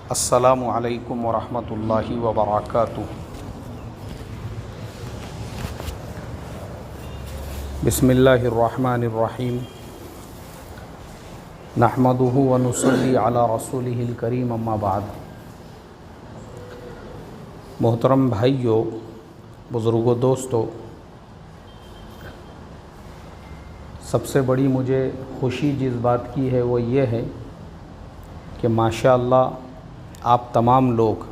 अस्सलामु अलैकुम वरहमतुल्लाहि वबरकातुहू। बिस्मिल्लाहिर्रहमानिर्रहीम। नहमदुहु व नुसल्ली अला रसूलिहिल करीम, अम्मा बाद। मोहतरम भाइयों, बुज़ुर्गों, दोस्तों, सबसे बड़ी मुझे खुशी जिस बात की है वो ये है कि माशाअल्लाह आप तमाम लोग,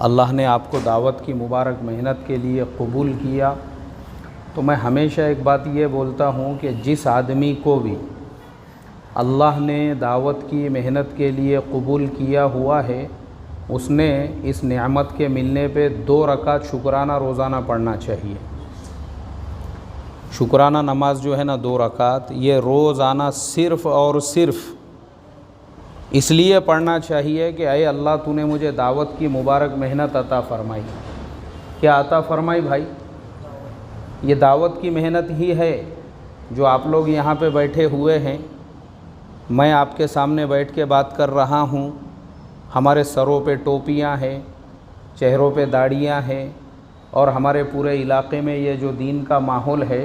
अल्लाह ने आपको दावत की मुबारक मेहनत के लिए कबूल किया। तो मैं हमेशा एक बात ये बोलता हूँ कि जिस आदमी को भी अल्लाह ने दावत की मेहनत के लिए कबूल किया हुआ है, उसने इस नेमत के मिलने पे 2 रकात शुक्राना रोज़ाना पढ़ना चाहिए। शुक्राना नमाज जो है ना, 2 रकात, ये रोज़ाना सिर्फ़ और सिर्फ़ इसलिए पढ़ना चाहिए कि अय अल्लाह, तूने मुझे दावत की मुबारक मेहनत अता फ़रमाई। क्या अता फ़रमाई भाई? ये दावत की मेहनत ही है जो आप लोग यहाँ पे बैठे हुए हैं। मैं आपके सामने बैठ के बात कर रहा हूँ। हमारे सरों पे टोपियाँ हैं, चेहरों पे दाढ़ियाँ हैं, और हमारे पूरे इलाके में ये जो दीन का माहौल है,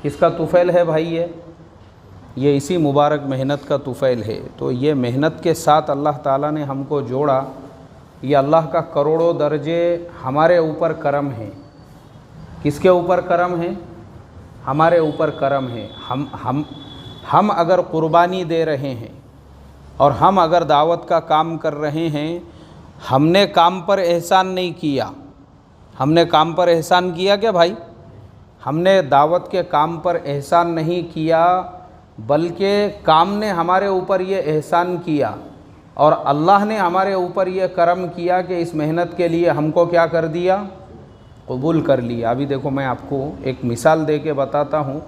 किसका तुफ़ैल है भाई? ये इसी मुबारक मेहनत का तुफ़ैल है। तो ये मेहनत के साथ अल्लाह ताला ने हमको जोड़ा। ये अल्लाह का करोड़ों दर्जे हमारे ऊपर करम है। किसके ऊपर करम है? हमारे ऊपर करम है। हम अगर कुर्बानी दे रहे हैं और हम अगर दावत का काम कर रहे हैं, हमने काम पर एहसान नहीं किया। हमने काम पर एहसान किया क्या भाई? हमने दावत के काम पर एहसान नहीं किया, बल्कि काम ने हमारे ऊपर ये एहसान किया और अल्लाह ने हमारे ऊपर ये करम किया कि इस मेहनत के लिए हमको क्या कर दिया? कबूल कर लिया। अभी देखो, मैं आपको एक मिसाल दे के बताता हूँ।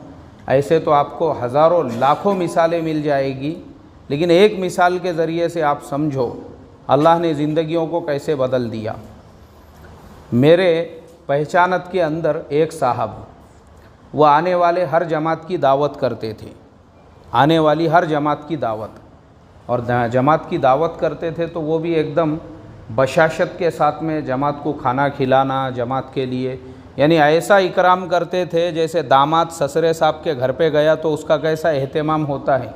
ऐसे तो आपको हज़ारों लाखों मिसालें मिल जाएगी, लेकिन एक मिसाल के ज़रिए से आप समझो अल्लाह ने ज़िंदगियों को कैसे बदल दिया। मेरे पहचानत के अंदर एक साहब, वो आने वाले हर जमात की दावत करते थे। आने वाली हर जमात की दावत, और जमात की दावत करते थे तो वो भी एकदम बशाशत के साथ में जमात को खाना खिलाना, जमात के लिए यानी ऐसा इकराम करते थे जैसे दामाद ससुरे साहब के घर पे गया तो उसका कैसा एहतमाम होता है,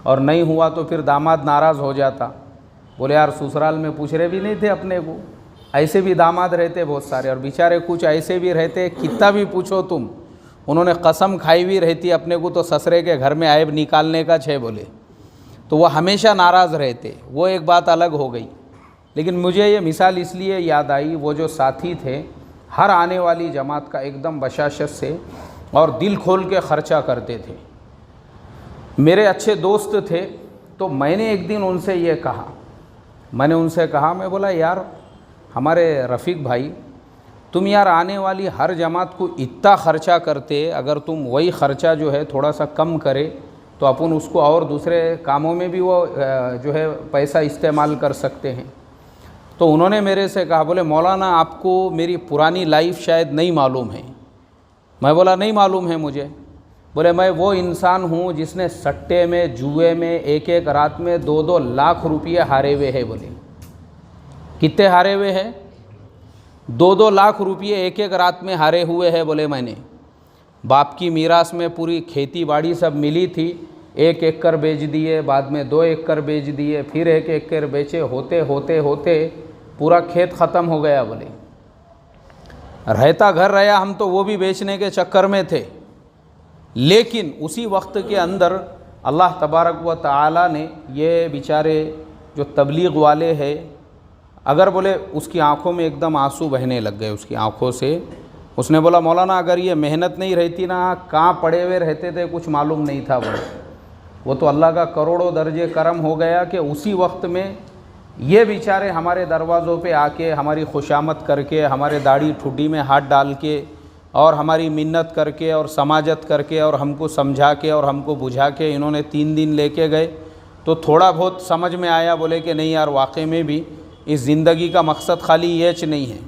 और नहीं हुआ तो फिर दामाद नाराज़ हो जाता। बोले यार, ससुराल में पूछ रहे भी नहीं थे अपने को। ऐसे भी दामाद रहते बहुत सारे, और बेचारे कुछ ऐसे भी रहते, कितना भी पूछो तुम, उन्होंने कसम खाई हुई रहती अपने को तो ससुरे के घर में ऐब निकालने का छे बोले, तो वह हमेशा नाराज़ रहते। वो एक बात अलग हो गई। लेकिन मुझे ये मिसाल इसलिए याद आई, वो जो साथी थे हर आने वाली जमात का एकदम बशाशत से और दिल खोल के ख़र्चा करते थे। मेरे अच्छे दोस्त थे। तो मैंने एक दिन उनसे ये कहा, मैं बोला यार हमारे रफ़ीक भाई, तुम यार आने वाली हर जमात को इतना ख़र्चा करते, अगर तुम वही ख़र्चा जो है थोड़ा सा कम करे तो अपन उसको और दूसरे कामों में भी वो जो है पैसा इस्तेमाल कर सकते हैं। तो उन्होंने मेरे से कहा, बोले मौलाना आपको मेरी पुरानी लाइफ शायद नहीं मालूम है। मैं बोला नहीं मालूम है मुझे। बोले मैं वो इंसान हूँ जिसने सट्टे में, जुए में एक एक रात में 2-2 लाख रुपये हारे हुए हैं। बोले कितने हारे हुए हैं? 2-2 लाख रुपये एक एक रात में हारे हुए हैं। बोले मैंने बाप की मीरास में पूरी खेती बाड़ी सब मिली थी, 1 एकड़ बेच दिए, बाद में 2 एकड़ बेच दिए, फिर 1 एकड़ बेचे, होते होते होते पूरा खेत ख़त्म हो गया। बोले रहता घर रहा, हम तो वो भी बेचने के चक्कर में थे। लेकिन उसी वक्त के अंदर अल्लाह तबारक व तआला ने ये बेचारे जो तबलीग वाले हैं, अगर बोले उसकी आंखों में एकदम आंसू बहने लग गए उसकी आंखों से। उसने बोला मौलाना अगर ये मेहनत नहीं रहती ना, कहाँ पड़े हुए रहते थे कुछ मालूम नहीं था। बोले वो तो अल्लाह का करोड़ों दर्जे करम हो गया कि उसी वक्त में ये बेचारे हमारे दरवाज़ों पे आके हमारी खुशामद करके, हमारे दाढ़ी ठुड्डी में हाथ डाल के और हमारी मिन्नत करके और समाजत करके और हमको समझा के और हमको बुझा के इन्होंने 3 दिन लेके गए। तो थोड़ा बहुत समझ में आया। बोले कि नहीं यार, वाकई में भी इस ज़िंदगी का मकसद खाली ये नहीं है।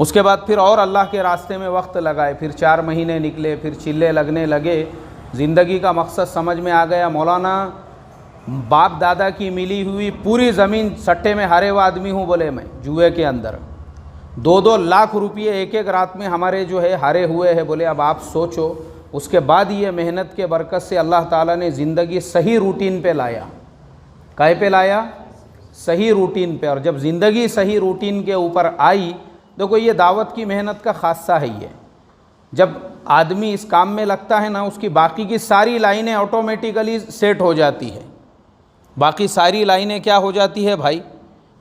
उसके बाद फिर और अल्लाह के रास्ते में वक्त लगाए, फिर 4 महीने निकले, फिर चिल्ले लगने लगे। ज़िंदगी का मकसद समझ में आ गया। मौलाना बाप दादा की मिली हुई पूरी ज़मीन सट्टे में हारे हुआ आदमी हूँ, बोले मैं जुए के अंदर 2-2 लाख रुपये एक एक रात में हमारे जो है हारे हुए हैं। बोले अब आप सोचो, उसके बाद ये मेहनत के बरकत से अल्लाह ताला ने ज़िंदगी सही रूटीन पे लाया। काहे पे लाया? सही रूटीन पे। और जब ज़िंदगी सही रूटीन के ऊपर आई, देखो ये दावत की मेहनत का खासा है। ये जब आदमी इस काम में लगता है ना, उसकी बाकी की सारी लाइनें ऑटोमेटिकली सेट हो जाती है। बाकी सारी लाइनें क्या हो जाती है भाई?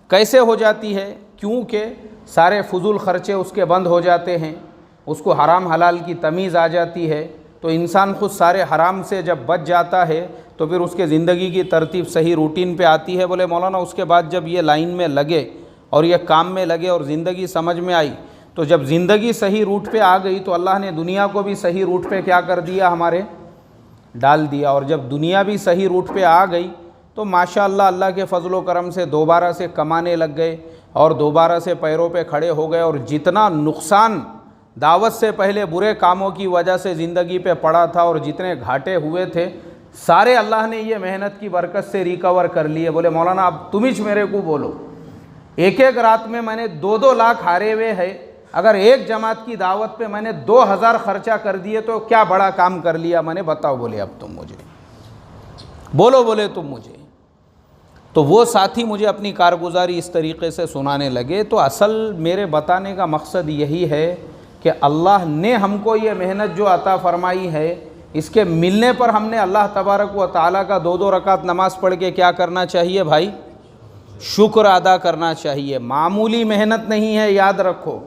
कैसे हो जाती है? क्योंकि सारे फजूल ख़र्चे उसके बंद हो जाते हैं, उसको हराम हलाल की तमीज़ आ जाती है। तो इंसान खुद सारे हराम से जब बच जाता है तो फिर उसके ज़िंदगी की तरतीब सही रूटीन पे आती है। बोले मौलाना उसके बाद जब ये लाइन में लगे और ये काम में लगे और ज़िंदगी समझ में आई, तो जब ज़िंदगी सही रूट पे आ गई तो अल्लाह ने दुनिया को भी सही रूट पे क्या कर दिया? हमारे डाल दिया। और जब दुनिया भी सही रूट पे आ गई तो माशाअल्लाह अल्लाह के फ़ज़ल व करम से दोबारा से कमाने लग गए और दोबारा से पैरों पे खड़े हो गए। और जितना नुकसान दावत से पहले बुरे कामों की वजह से ज़िंदगी पे पड़ा था और जितने घाटे हुए थे, सारे अल्लाह ने ये मेहनत की बरकत से रिकवर कर लिए। बोले मौलाना अब तुम ही मेरे को बोलो, एक एक रात में मैंने 2-2 लाख हारे हुए हैं, अगर एक जमात की दावत पे मैंने 2000 खर्चा कर दिए तो क्या बड़ा काम कर लिया मैंने? बताओ। बोले अब तुम मुझे बोलो, बोले तुम मुझे। तो वो साथी मुझे अपनी कारगुजारी इस तरीक़े से सुनाने लगे। तो असल मेरे बताने का मकसद यही है कि अल्लाह ने हमको ये मेहनत जो अता फ़रमाई है, इसके मिलने पर हमने अल्लाह तबारक व तआला का 2-2 रकात नमाज़ पढ़ के क्या करना चाहिए भाई? शुक्र अदा करना चाहिए। मामूली मेहनत नहीं है, याद रखो,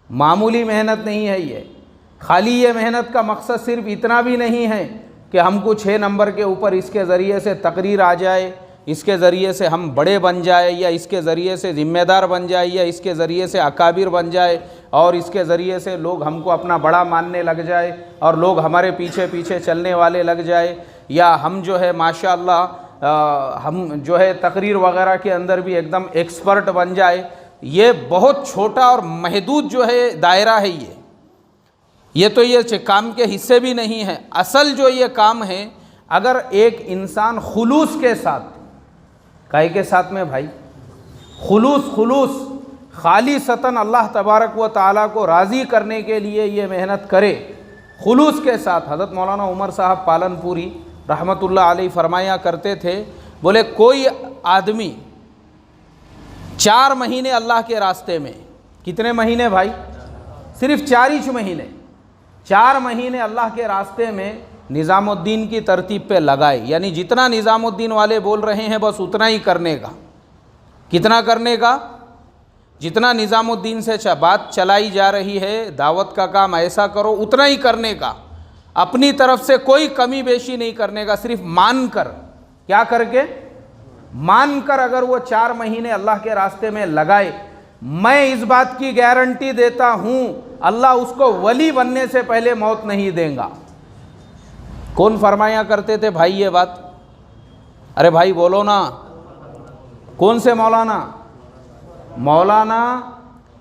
मामूली मेहनत नहीं है ये। खाली ये मेहनत का मकसद सिर्फ इतना भी नहीं है कि हमको 6 नंबर के ऊपर इसके ज़रिए से तकरीर आ जाए, इसके ज़रिए से हम बड़े बन जाए, या इसके ज़रिए से ज़िम्मेदार बन जाए, या इसके ज़रिए से अकाबिर बन जाए और इसके ज़रिए से लोग हमको अपना बड़ा मानने लग जाए और लोग हमारे पीछे पीछे चलने वाले लग जाए, या हम जो है माशाअल्लाह हम जो है तकरीर वग़ैरह के अंदर भी एकदम एक्सपर्ट बन जाए। ये बहुत छोटा और महदूद जो है दायरा है ये तो ये काम के हिस्से भी नहीं है। असल जो ये काम है, अगर एक इंसान खुलूस के साथ, काहे के साथ में भाई? खुलूस खालिसतन अल्लाह तबारक व तआला को राज़ी करने के लिए ये मेहनत करे, खुलूस के साथ। हज़रत मौलाना उमर साहब पालनपुरी रहमतुल्लाह अलैह फरमाया करते थे, बोले कोई आदमी 4 महीने अल्लाह के रास्ते में, कितने महीने भाई? सिर्फ 4 ही महीने, 4 महीने अल्लाह के रास्ते में निज़ामुद्दीन की तरतीब पे लगाए। यानी जितना निज़ामुद्दीन वाले बोल रहे हैं बस उतना ही करने का। कितना करने का? जितना निज़ामुद्दीन से बात चलाई जा रही है, दावत का काम ऐसा करो, उतना ही करने का। अपनी तरफ से कोई कमी बेशी नहीं करने का, सिर्फ मान कर। क्या करके? मान कर अगर वो 4 महीने अल्लाह के रास्ते में लगाए, मैं इस बात की गारंटी देता हूँ अल्लाह उसको वली बनने से पहले मौत नहीं देगा। कौन फरमाया करते थे भाई ये बात? अरे भाई बोलो ना, कौन से मौलाना? मौलाना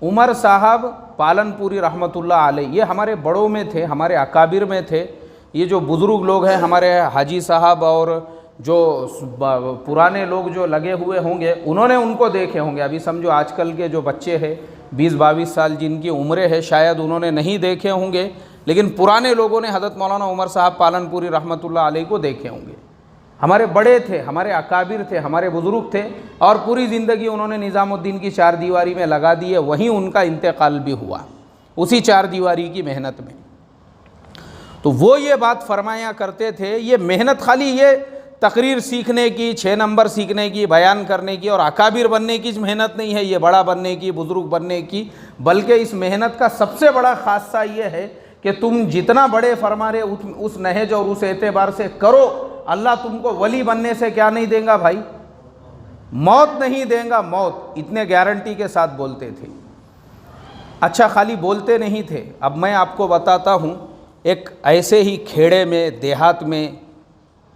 उमर साहब पालनपुरी रहमतुल्लाह अलैह। ये हमारे बड़ों में थे, हमारे अकाबिर में थे। ये जो बुज़ुर्ग लोग हैं, हमारे हाजी साहब और जो पुराने लोग जो लगे हुए होंगे, उन्होंने उनको देखे होंगे। अभी समझो आजकल के जो बच्चे हैं 20-22 साल जिनकी उम्रें है, शायद उन्होंने नहीं देखे होंगे, लेकिन पुराने लोगों ने हज़रत मौलाना उमर साहब पालनपुरी रहमतुल्लाह अलैह को देखे होंगे। हमारे बड़े थे, हमारे अकाबिर थे, हमारे बुज़ुर्ग थे, और पूरी ज़िंदगी उन्होंने निज़ामुद्दीन की 4 दीवारी में लगा दी है। वहीं उनका इंतकाल भी हुआ, उसी 4 दीवारी की मेहनत में। तो वो ये बात फरमाया करते थे, ये मेहनत खाली ये तकरीर सीखने की, 6 नंबर सीखने की, बयान करने की और अकाबिर बनने की मेहनत नहीं है, ये बड़ा बनने की, बुज़ुर्ग बनने की। बल्कि इस मेहनत का सबसे बड़ा खासा ये है कि तुम जितना बड़े फरमा रहे उस नहज और उस एतबार से करो, अल्लाह तुमको वली बनने से क्या नहीं देगा भाई? मौत नहीं देगा, मौत। इतने गारंटी के साथ बोलते थे। अच्छा, खाली बोलते नहीं थे। अब मैं आपको बताता हूँ, एक ऐसे ही खेड़े में, देहात में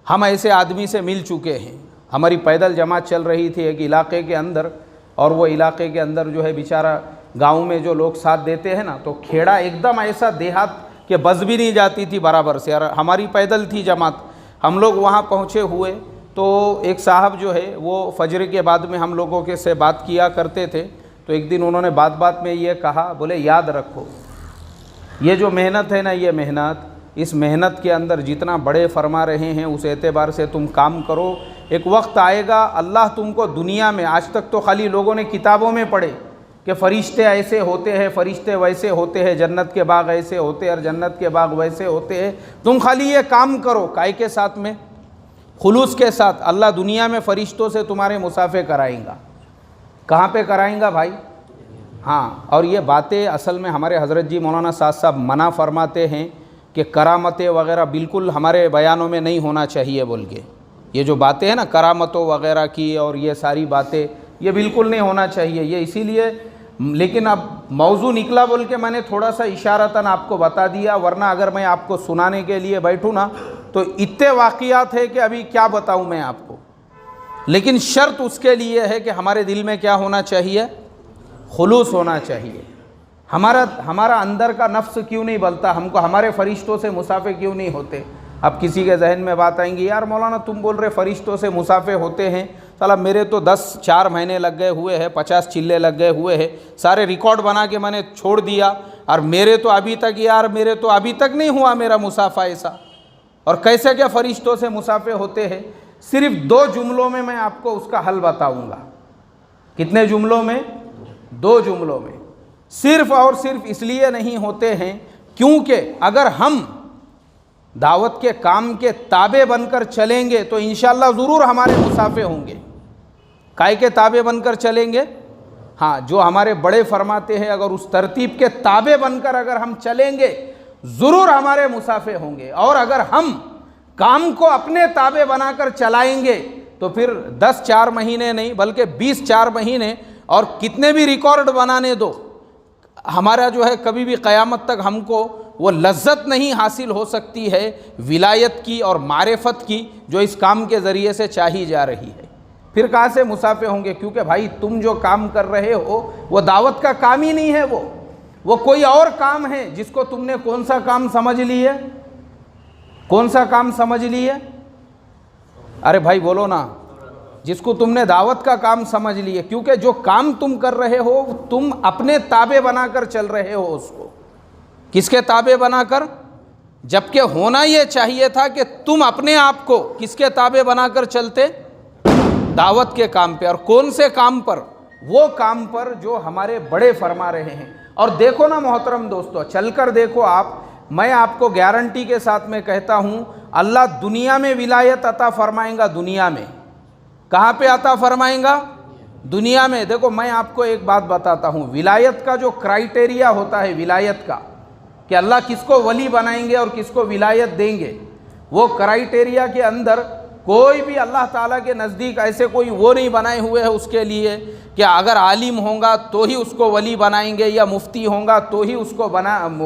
हम ऐसे आदमी से मिल चुके हैं। हमारी पैदल जमात चल रही थी एक इलाके के अंदर, और वो इलाके के अंदर जो है बेचारा गांव में जो लोग साथ देते हैं ना, तो खेड़ा एकदम ऐसा देहात के बस भी नहीं जाती थी बराबर से। और हमारी पैदल थी जमात, हम लोग वहाँ पहुँचे हुए तो एक साहब जो है वो फजर के बाद में हम लोगों के से बात किया करते थे। तो एक दिन उन्होंने बात बात में ये कहा, बोले याद रखो ये जो मेहनत है ना, ये मेहनत, इस मेहनत के अंदर जितना बड़े फरमा रहे हैं उस एतबार से तुम काम करो। एक वक्त आएगा अल्लाह तुमको दुनिया में, आज तक तो खाली लोगों ने किताबों में पढ़े कि फ़रिश्ते ऐसे होते हैं, फ़रिश्ते वैसे होते हैं, जन्नत के बाग ऐसे होते हैं और जन्नत के बाग वैसे होते हैं। तुम खाली ये काम करो काय के साथ में, खुलूस के साथ। अल्लाह दुनिया में फ़रिश्तों से तुम्हारे मुसाफे कराएंगा। कहाँ पे कराएंगा भाई? हाँ, और ये बातें असल में हमारे हज़रत जी मौलाना साद साहब मना फरमाते हैं कि करामतें वग़ैरह बिल्कुल हमारे बयानों में नहीं होना चाहिए बोल के। ये जो बातें हैं ना करामतों वग़ैरह की और ये सारी बातें, ये बिल्कुल नहीं होना चाहिए। ये इसीलिए, लेकिन अब मौजू निकला बोल के मैंने थोड़ा सा इशारतन आपको बता दिया, वरना अगर मैं आपको सुनाने के लिए बैठूँ ना तो इतने वाक़ियात है कि अभी क्या बताऊँ मैं आपको। लेकिन शर्त उसके लिए है कि हमारे दिल में क्या होना चाहिए? खुलूस होना चाहिए। हमारा अंदर का नफ्स क्यों नहीं बलता? हमको हमारे फ़रिश्तों से मुसाफे क्यों नहीं होते? अब किसी के जहन में बात आएंगी, यार मौलाना तुम बोल रहे फ़रिश्तों से मुसाफे होते हैं, साला मेरे तो 4 महीने लग गए हुए हैं, 50 चिल्ले लग गए हुए हैं, सारे रिकॉर्ड बना के मैंने छोड़ दिया और मेरे तो अभी तक नहीं हुआ मेरा मुसाफा ऐसा। और कैसे क्या फ़रिश्तों से मुसाफे होते हैं? सिर्फ 2 जुमलों में मैं आपको उसका हल बताऊंगा। कितने जुमलों में? 2 जुमलों में। सिर्फ और सिर्फ इसलिए नहीं होते हैं क्योंकि अगर हम दावत के काम के ताबे बनकर चलेंगे तो इंशाअल्लाह ज़रूर हमारे मुसाफे होंगे। काय के ताबे बनकर चलेंगे? हाँ, जो हमारे बड़े फरमाते हैं अगर उस तरतीब के ताबे बनकर अगर हम चलेंगे ज़रूर हमारे मुसाफे होंगे। और अगर हम काम को अपने ताबे बनाकर चलाएंगे तो फिर 4 महीने नहीं बल्कि 4 महीने और कितने भी रिकॉर्ड बनाने दो, हमारा जो है कभी भी क़यामत तक हमको वो लज्जत नहीं हासिल हो सकती है विलायत की और मारिफत की जो इस काम के ज़रिए से चाही जा रही है। फिर कहाँ से मुसाफे होंगे? क्योंकि भाई तुम जो काम कर रहे हो वो दावत का काम ही नहीं है, वो कोई और काम है जिसको तुमने कौन सा काम समझ लिए? कौन सा काम समझ लिए? अरे भाई बोलो ना, जिसको तुमने दावत का काम समझ लिए। क्योंकि जो काम तुम कर रहे हो तुम अपने ताबे बनाकर चल रहे हो उसको। किसके ताबे बनाकर? जबकि होना ये चाहिए था कि तुम अपने आप को किसके ताबे बनाकर चलते? दावत के काम पे। और कौन से काम पर? वो काम पर जो हमारे बड़े फरमा रहे हैं। और देखो ना मोहतरम दोस्तों, चलकर देखो आप, मैं आपको गारंटी के साथ में कहता हूँ अल्लाह दुनिया में विलायत अता फरमाएंगा। दुनिया में कहाँ पे अता फरमाएंगा? दुनिया में। देखो मैं आपको एक बात बताता हूँ, विलायत का जो क्राइटेरिया होता है विलायत का, कि अल्लाह किसको वली बनाएंगे और किसको विलायत देंगे, वो क्राइटेरिया के अंदर कोई भी अल्लाह ताला के नज़दीक ऐसे कोई वो नहीं बनाए हुए है उसके लिए कि अगर आलिम होगा तो ही उसको वली बनाएंगे या मुफ्ती होगा तो ही उसको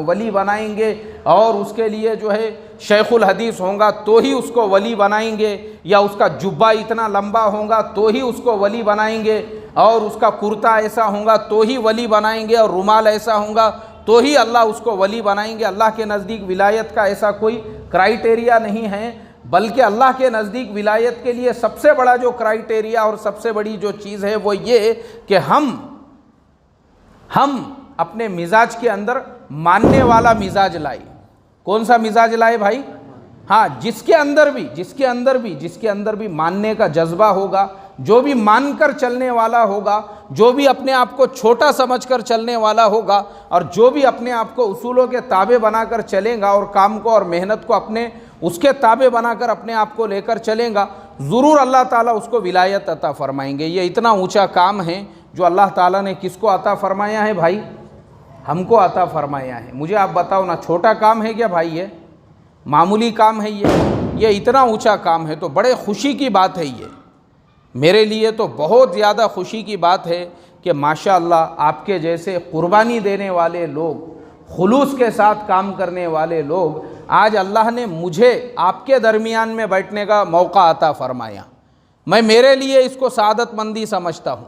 वली बनाएंगे और उसके लिए जो है शेखुल हदीस होगा तो ही उसको वली बनाएंगे या उसका जुब्बा इतना लंबा होगा तो ही उसको वली बनाएंगे और उसका कुर्ता ऐसा होगा तो ही वली बनाएंगे और रुमाल ऐसा होगा तो ही अल्लाह उसको वली बनाएंगे। अल्लाह के नज़दीक विलायत का ऐसा कोई क्राइटेरिया नहीं है, बल्कि अल्लाह के नज़दीक विलायत के लिए सबसे बड़ा जो क्राइटेरिया और सबसे बड़ी जो चीज़ है वो ये कि हम अपने मिजाज के अंदर मानने वाला मिजाज लाए। कौन सा मिजाज लाए भाई? हाँ, जिसके अंदर भी मानने का जज्बा होगा, जो भी मानकर चलने वाला होगा, जो भी अपने आप को छोटा समझकर चलने वाला होगा और जो भी अपने आप को उसूलों के ताबे बनाकर चलेगा और काम को और मेहनत को अपने उसके ताबे बनाकर अपने आप को लेकर चलेगा, ज़रूर अल्लाह ताला उसको विलायत अता फरमाएंगे। ये इतना ऊंचा काम है जो अल्लाह ताला ने किसको अता फरमाया है भाई? हमको अता फरमाया है। मुझे आप बताओ ना, छोटा काम है क्या भाई? ये मामूली काम है? ये इतना ऊंचा काम है। तो बड़े खुशी की बात है ये, मेरे लिए तो बहुत ज़्यादा खुशी की बात है कि माशाअल्लाह आपके जैसे कुर्बानी देने वाले लोग, खुलूस के साथ काम करने वाले लोग, आज अल्लाह ने मुझे आपके दरमियान में बैठने का मौका अता फरमाया। मैं मेरे लिए इसको सादतमंदी समझता हूँ।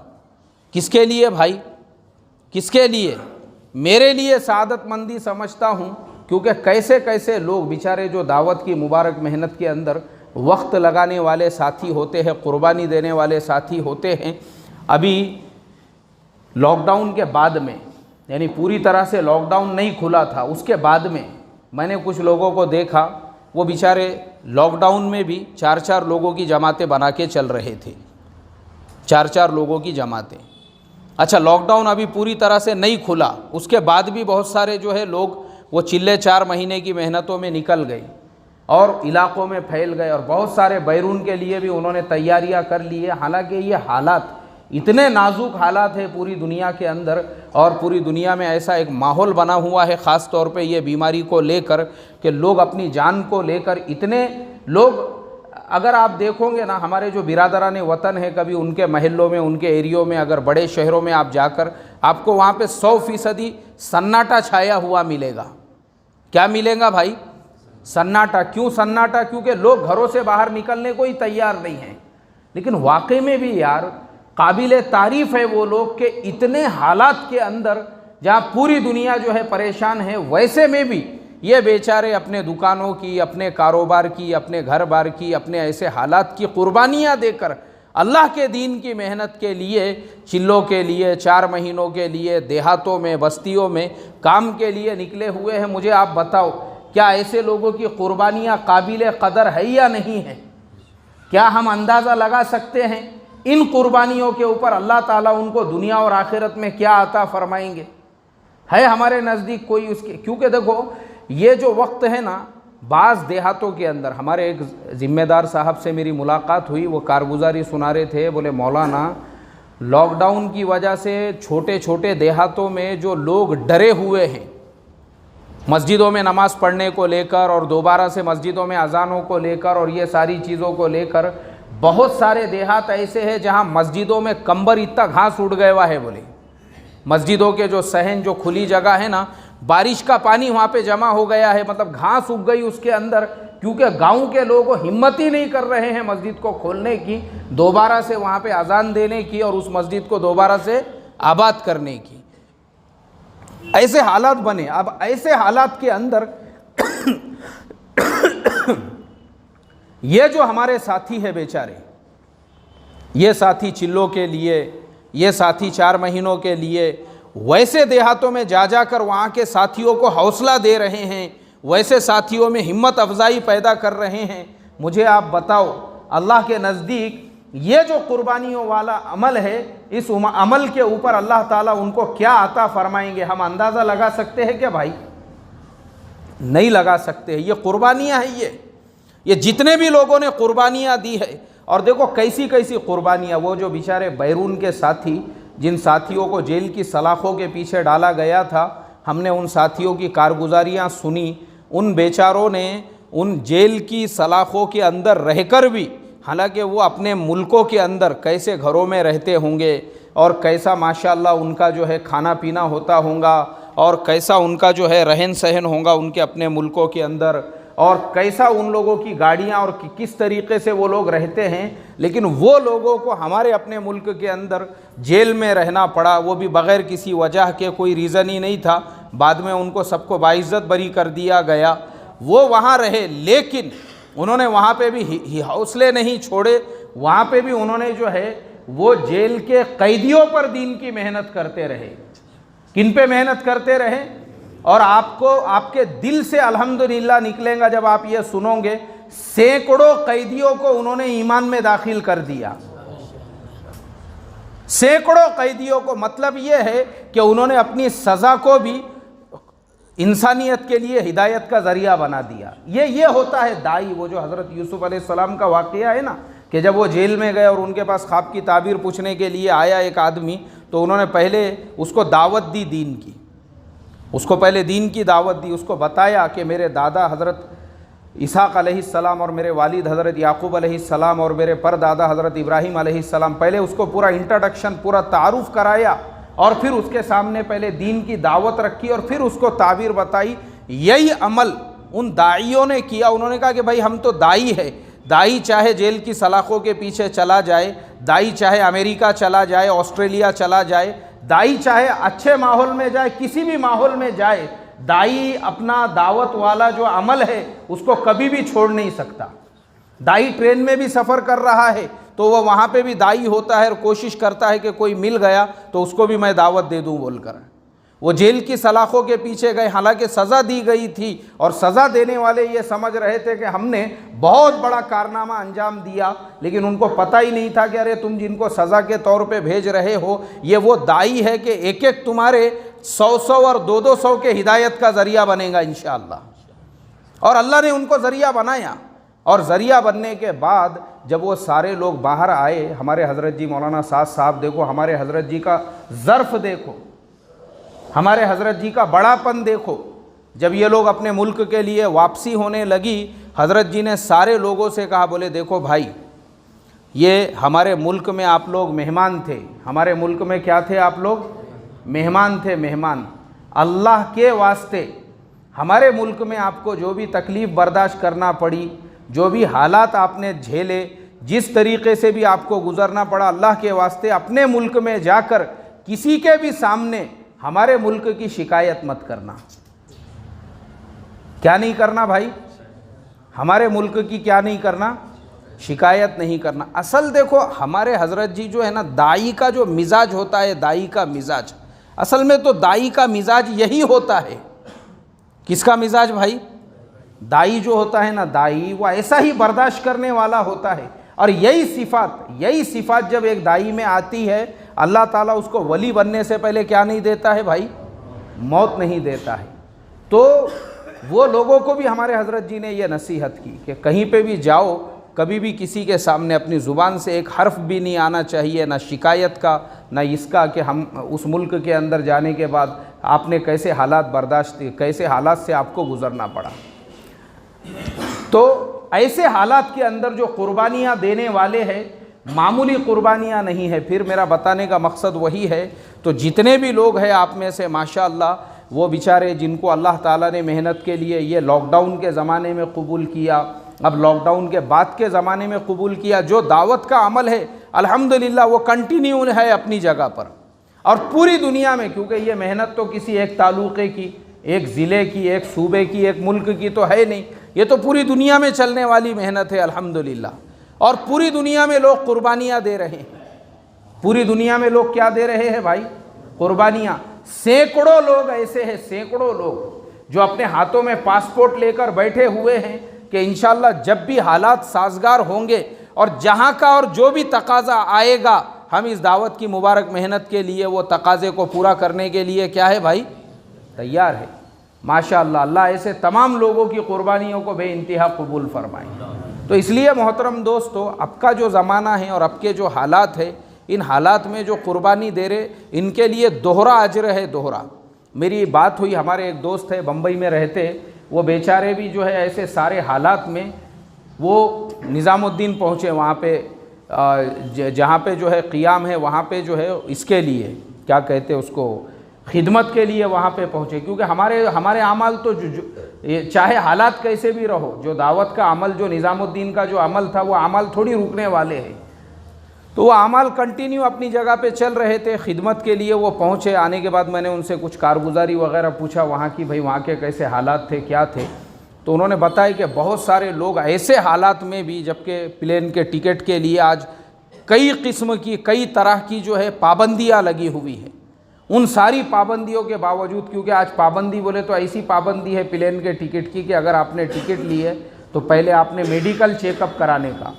किसके लिए भाई? किसके लिए? मेरे लिए सादतमंदी समझता हूँ, क्योंकि कैसे कैसे लोग बेचारे जो दावत की मुबारक मेहनत के अंदर वक्त लगाने वाले साथी होते हैं, कुर्बानी देने वाले साथी होते हैं। अभी लॉकडाउन के बाद में, यानी पूरी तरह से लॉकडाउन नहीं खुला था, उसके बाद में मैंने कुछ लोगों को देखा, वो बेचारे लॉकडाउन में भी 4-4 लोगों की जमातें बना के चल रहे थे, 4-4 लोगों की जमातें। अच्छा, लॉकडाउन अभी पूरी तरह से नहीं खुला, उसके बाद भी बहुत सारे जो है लोग वो चिल्ले 4 महीने की मेहनतों में निकल गए और इलाक़ों में फैल गए, और बहुत सारे बैरून के लिए भी उन्होंने तैयारियां कर ली है। हालांकि ये हालात इतने नाजुक हालात है पूरी दुनिया के अंदर, और पूरी दुनिया में ऐसा एक माहौल बना हुआ है ख़ास तौर पे ये बीमारी को लेकर कि लोग अपनी जान को लेकर इतने लोग, अगर आप देखोगे ना, हमारे जो बिरादरान वतन है, कभी उनके महल्लों में, उनके एरियो में, अगर बड़े शहरों में आप जाकर, आपको वहाँ पे 100% सन्नाटा छाया हुआ मिलेगा। क्या मिलेगा भाई? सन्नाटा। क्यों सन्नाटा? क्योंकि लोग घरों से बाहर निकलने को ही तैयार नहीं हैं। लेकिन वाकई में भी यार काबिल तारीफ़ है वो लोग कि इतने हालात के अंदर जहाँ पूरी दुनिया जो है परेशान है, वैसे में भी ये बेचारे अपने दुकानों की, अपने कारोबार की, अपने घर बार की, अपने ऐसे हालात की कुर्बानियाँ देकर अल्लाह के दीन की मेहनत के लिए, चिल्लों के लिए, 4 महीनों के लिए देहातों में, बस्तियों में काम के लिए निकले हुए हैं। मुझे आप बताओ, क्या ऐसे लोगों की कुर्बानियाँ काबिल कदर है या नहीं है? क्या हम अंदाज़ा लगा सकते हैं इन कुर्बानियों के ऊपर अल्लाह ताला उनको दुनिया और आखिरत में क्या अता फरमाएंगे? है हमारे नज़दीक कोई उसके? क्योंकि देखो, ये जो वक्त है ना, बाज़ देहातों के अंदर, हमारे एक ज़िम्मेदार साहब से मेरी मुलाकात हुई, वो कारगुजारी सुना रहे थे। बोले मौलाना, लॉकडाउन की वजह से छोटे छोटे देहातों में जो लोग डरे हुए हैं मस्जिदों में नमाज़ पढ़ने को लेकर, और दोबारा से मस्जिदों में अजानों को लेकर, और ये सारी चीज़ों को लेकर, बहुत सारे देहात ऐसे हैं जहाँ मस्जिदों में कंबर इतना घास उड़ गया हुआ है। बोले मस्जिदों के जो सहन, जो खुली जगह है ना, बारिश का पानी वहाँ पे जमा हो गया है, मतलब घास उग गई उसके अंदर, क्योंकि गांव के लोग हिम्मत ही नहीं कर रहे हैं मस्जिद को खोलने की, दोबारा से वहाँ पे अजान देने की, और उस मस्जिद को दोबारा से आबाद करने की। ऐसे हालात बने। अब ऐसे हालात के अंदर ये जो हमारे साथी है बेचारे, ये साथी चिल्लों के लिए, ये साथी 4 महीनों के लिए वैसे देहातों में जा जाकर वहाँ के साथियों को हौसला दे रहे हैं, वैसे साथियों में हिम्मत अफजाई पैदा कर रहे हैं। मुझे आप बताओ, अल्लाह के नज़दीक ये जो कुर्बानियों वाला अमल है, इस अमल के ऊपर अल्लाह ताला उनको क्या अता फरमाएंगे? हम अंदाज़ा लगा सकते हैं क्या भाई? नहीं लगा सकते। ये कुर्बानियाँ हैं, ये जितने भी लोगों ने कुर्बानियाँ दी है, और देखो कैसी कैसी कुर्बानियाँ। वो जो बेचारे बैरून के साथी, जिन साथियों को जेल की सलाखों के पीछे डाला गया था, हमने उन साथियों की कारगुजारियाँ सुनी। उन बेचारों ने उन जेल की सलाखों के अंदर रहकर भी, हालांकि वो अपने मुल्कों के अंदर कैसे घरों में रहते होंगे, और कैसा माशाअल्लाह उनका जो है खाना पीना होता होगा, और कैसा उनका जो है रहन सहन होगा उनके अपने मुल्कों के अंदर, और कैसा उन लोगों की गाड़ियाँ, और किस तरीक़े से वो लोग रहते हैं। लेकिन वो लोगों को हमारे अपने मुल्क के अंदर जेल में रहना पड़ा, वो भी बग़ैर किसी वजह के, कोई रीज़न ही नहीं था। बाद में उनको सबको बाइज़्ज़त बरी कर दिया गया। वो वहाँ रहे, लेकिन उन्होंने वहाँ पे भी हौसले नहीं छोड़े। वहाँ पे भी उन्होंने जो है वो जेल के कैदियों पर दीन की मेहनत करते रहे। किन पे मेहनत करते रहे? और आपको आपके दिल से अल्हम्दुलिल्लाह निकलेगा जब आप ये सुनोगे, सैकड़ों कैदियों को उन्होंने ईमान में दाखिल कर दिया। सैकड़ों कैदियों को, मतलब ये है कि उन्होंने अपनी सज़ा को भी इंसानियत के लिए हिदायत का ज़रिया बना दिया। ये होता है दाई। वो जो हज़रत यूसुफ़ अलैहिस्सलाम का वाक़या है ना, कि जब वो जेल में गए और उनके पास ख्वाब की ताबीर पूछने के लिए आया एक आदमी, तो उन्होंने पहले उसको दावत दी दीन की, उसको पहले दीन की दावत दी, उसको बताया कि मेरे दादा हज़रत इसहाक़ अलैहिस्सलाम और मेरे वालिद हज़रत याक़ूब अलैहिस्सलाम और मेरे परदादा हज़रत इब्राहीम अलैहिस्सलाम, पहले उसको पूरा इंट्रोडक्शन, पूरा तारुफ़ कराया, और फिर उसके सामने पहले दीन की दावत रखी, और फिर उसको ताबीर बताई। यही अमल उन दाइयों ने किया। उन्होंने कहा कि भाई हम तो दाई है, दाई चाहे जेल की सलाखों के पीछे चला जाए, दाई चाहे अमेरिका चला जाए, ऑस्ट्रेलिया चला जाए, दाई चाहे अच्छे माहौल में जाए, किसी भी माहौल में जाए, दाई अपना दावत वाला जो अमल है उसको कभी भी छोड़ नहीं सकता। दाई ट्रेन में भी सफ़र कर रहा है तो वह वहाँ पे भी दाई होता है और कोशिश करता है कि कोई मिल गया तो उसको भी मैं दावत दे दूँ बोलकर। वो जेल की सलाखों के पीछे गए, हालांकि सज़ा दी गई थी और सज़ा देने वाले ये समझ रहे थे कि हमने बहुत बड़ा कारनामा अंजाम दिया, लेकिन उनको पता ही नहीं था कि अरे तुम जिनको सज़ा के तौर पे भेज रहे हो ये वो दाई है कि एक एक तुम्हारे 100 और 200 के हिदायत का ज़रिया बनेगा इंशाअल्लाह। और अल्लाह ने उनको ज़रिया बनाया, और ज़रिया बनने के बाद जब वो सारे लोग बाहर आए, हमारे हज़रत जी मौलाना साद साहब देखो, हमारे हज़रत जी का ज़र्फ़ देखो, हमारे हज़रत जी का बड़ापन देखो। जब ये लोग अपने मुल्क के लिए वापसी होने लगी, हज़रत जी ने सारे लोगों से कहा, बोले देखो भाई, ये हमारे मुल्क में आप लोग मेहमान थे, हमारे मुल्क में क्या थे आप लोग? मेहमान थे, मेहमान। अल्लाह के वास्ते हमारे मुल्क में आपको जो भी तकलीफ़ बर्दाश्त करना पड़ी, जो भी हालात आपने झेले, जिस तरीक़े से भी आपको गुज़रना पड़ा, अल्लाह के वास्ते अपने मुल्क में जाकर किसी के भी सामने हमारे मुल्क की शिकायत मत करना। क्या नहीं करना भाई? हमारे मुल्क की क्या नहीं करना? शिकायत नहीं करना। असल देखो हमारे हज़रत जी जो है ना, दाई का जो मिजाज होता है, दाई का मिजाज, असल में तो दाई का मिजाज यही होता है। किसका मिजाज भाई? दाई जो होता है ना, दाई वो ऐसा ही बर्दाश्त करने वाला होता है। और यही सिफात जब एक दाई में आती है, अल्लाह ताला उसको वली बनने से पहले क्या नहीं देता है भाई? मौत नहीं देता है। तो वो लोगों को भी हमारे हज़रत जी ने ये नसीहत की कि कहीं पे भी जाओ, कभी भी किसी के सामने अपनी ज़ुबान से एक हर्फ भी नहीं आना चाहिए, ना शिकायत का, ना इसका कि हम उस मुल्क के अंदर जाने के बाद आपने कैसे हालात बर्दाश्त, कैसे हालात से आपको गुज़रना पड़ा। तो ऐसे हालात के अंदर जो कुर्बानियाँ देने वाले हैं, मामूली कुर्बानियाँ नहीं है। फिर मेरा बताने का मकसद वही है। तो जितने भी लोग हैं आप में से माशाअल्लाह, वो बेचारे जिनको अल्लाह ताला ने मेहनत के लिए ये लॉकडाउन के ज़माने में कबूल किया, अब लॉकडाउन के बाद के ज़माने में कबूल किया, जो दावत का अमल है अल्हम्दुलिल्लाह वो कंटिन्यू है अपनी जगह पर और पूरी दुनिया में। क्योंकि ये मेहनत तो किसी एक तालुक़े की, एक ज़िले की, एक सूबे की, एक मुल्क की तो है नहीं, ये तो पूरी दुनिया में चलने वाली मेहनत है अल्हम्दुलिल्लाह। और पूरी दुनिया में लोग कुर्बानियाँ दे रहे हैं। पूरी दुनिया में लोग क्या दे रहे हैं भाई? कुर्बानियाँ। सैकड़ों लोग ऐसे हैं, सैकड़ों लोग जो अपने हाथों में पासपोर्ट लेकर बैठे हुए हैं कि इंशाअल्लाह जब भी हालात साजगार होंगे और जहाँ का और जो भी तकाज़ा आएगा, हम इस दावत की मुबारक मेहनत के लिए, वो तकाज़े को पूरा करने के लिए क्या है भाई? तैयार है। माशाअल्लाह, अल्लाह ऐसे तमाम लोगों की कुर्बानियों को बेइंतहा कबूल फरमाए। तो इसलिए मोहतरम दोस्तों, अब का जो ज़माना है और अब के जो हालात है, इन हालात में जो कुर्बानी दे रहे, इनके लिए दोहरा अजर है, दोहरा। मेरी बात हुई, हमारे एक दोस्त है बम्बई में रहते, वो बेचारे भी जो है ऐसे सारे हालात में वो निज़ामुद्दीन पहुँचे, वहाँ पे जहाँ पे जो है क़ियाम है, वहाँ पे जो है इसके लिए क्या कहते हैं उसको, खिदमत के लिए वहाँ पे पहुँचे। क्योंकि हमारे अमल तो चाहे हालात कैसे भी रहो, जो दावत का अमल, जो निज़ामुद्दीन का जो अमल था, वो अमल थोड़ी रुकने वाले हैं। तो वो अमल कंटिन्यू अपनी जगह पे चल रहे थे। खिदमत के लिए वो पहुँचे। आने के बाद मैंने उनसे कुछ कारगुजारी वगैरह पूछा वहाँ की, भाई वहाँ के कैसे हालात थे, क्या थे। तो उन्होंने बताया कि बहुत सारे लोग ऐसे हालात में भी, जबकि प्लेन के टिकट के लिए आज कई किस्म की, कई तरह की जो है पाबंदियाँ लगी हुई हैं, उन सारी पाबंदियों के बावजूद, क्योंकि आज पाबंदी बोले तो ऐसी पाबंदी है प्लेन के टिकट की कि अगर आपने टिकट ली है तो पहले आपने मेडिकल चेकअप कराने का,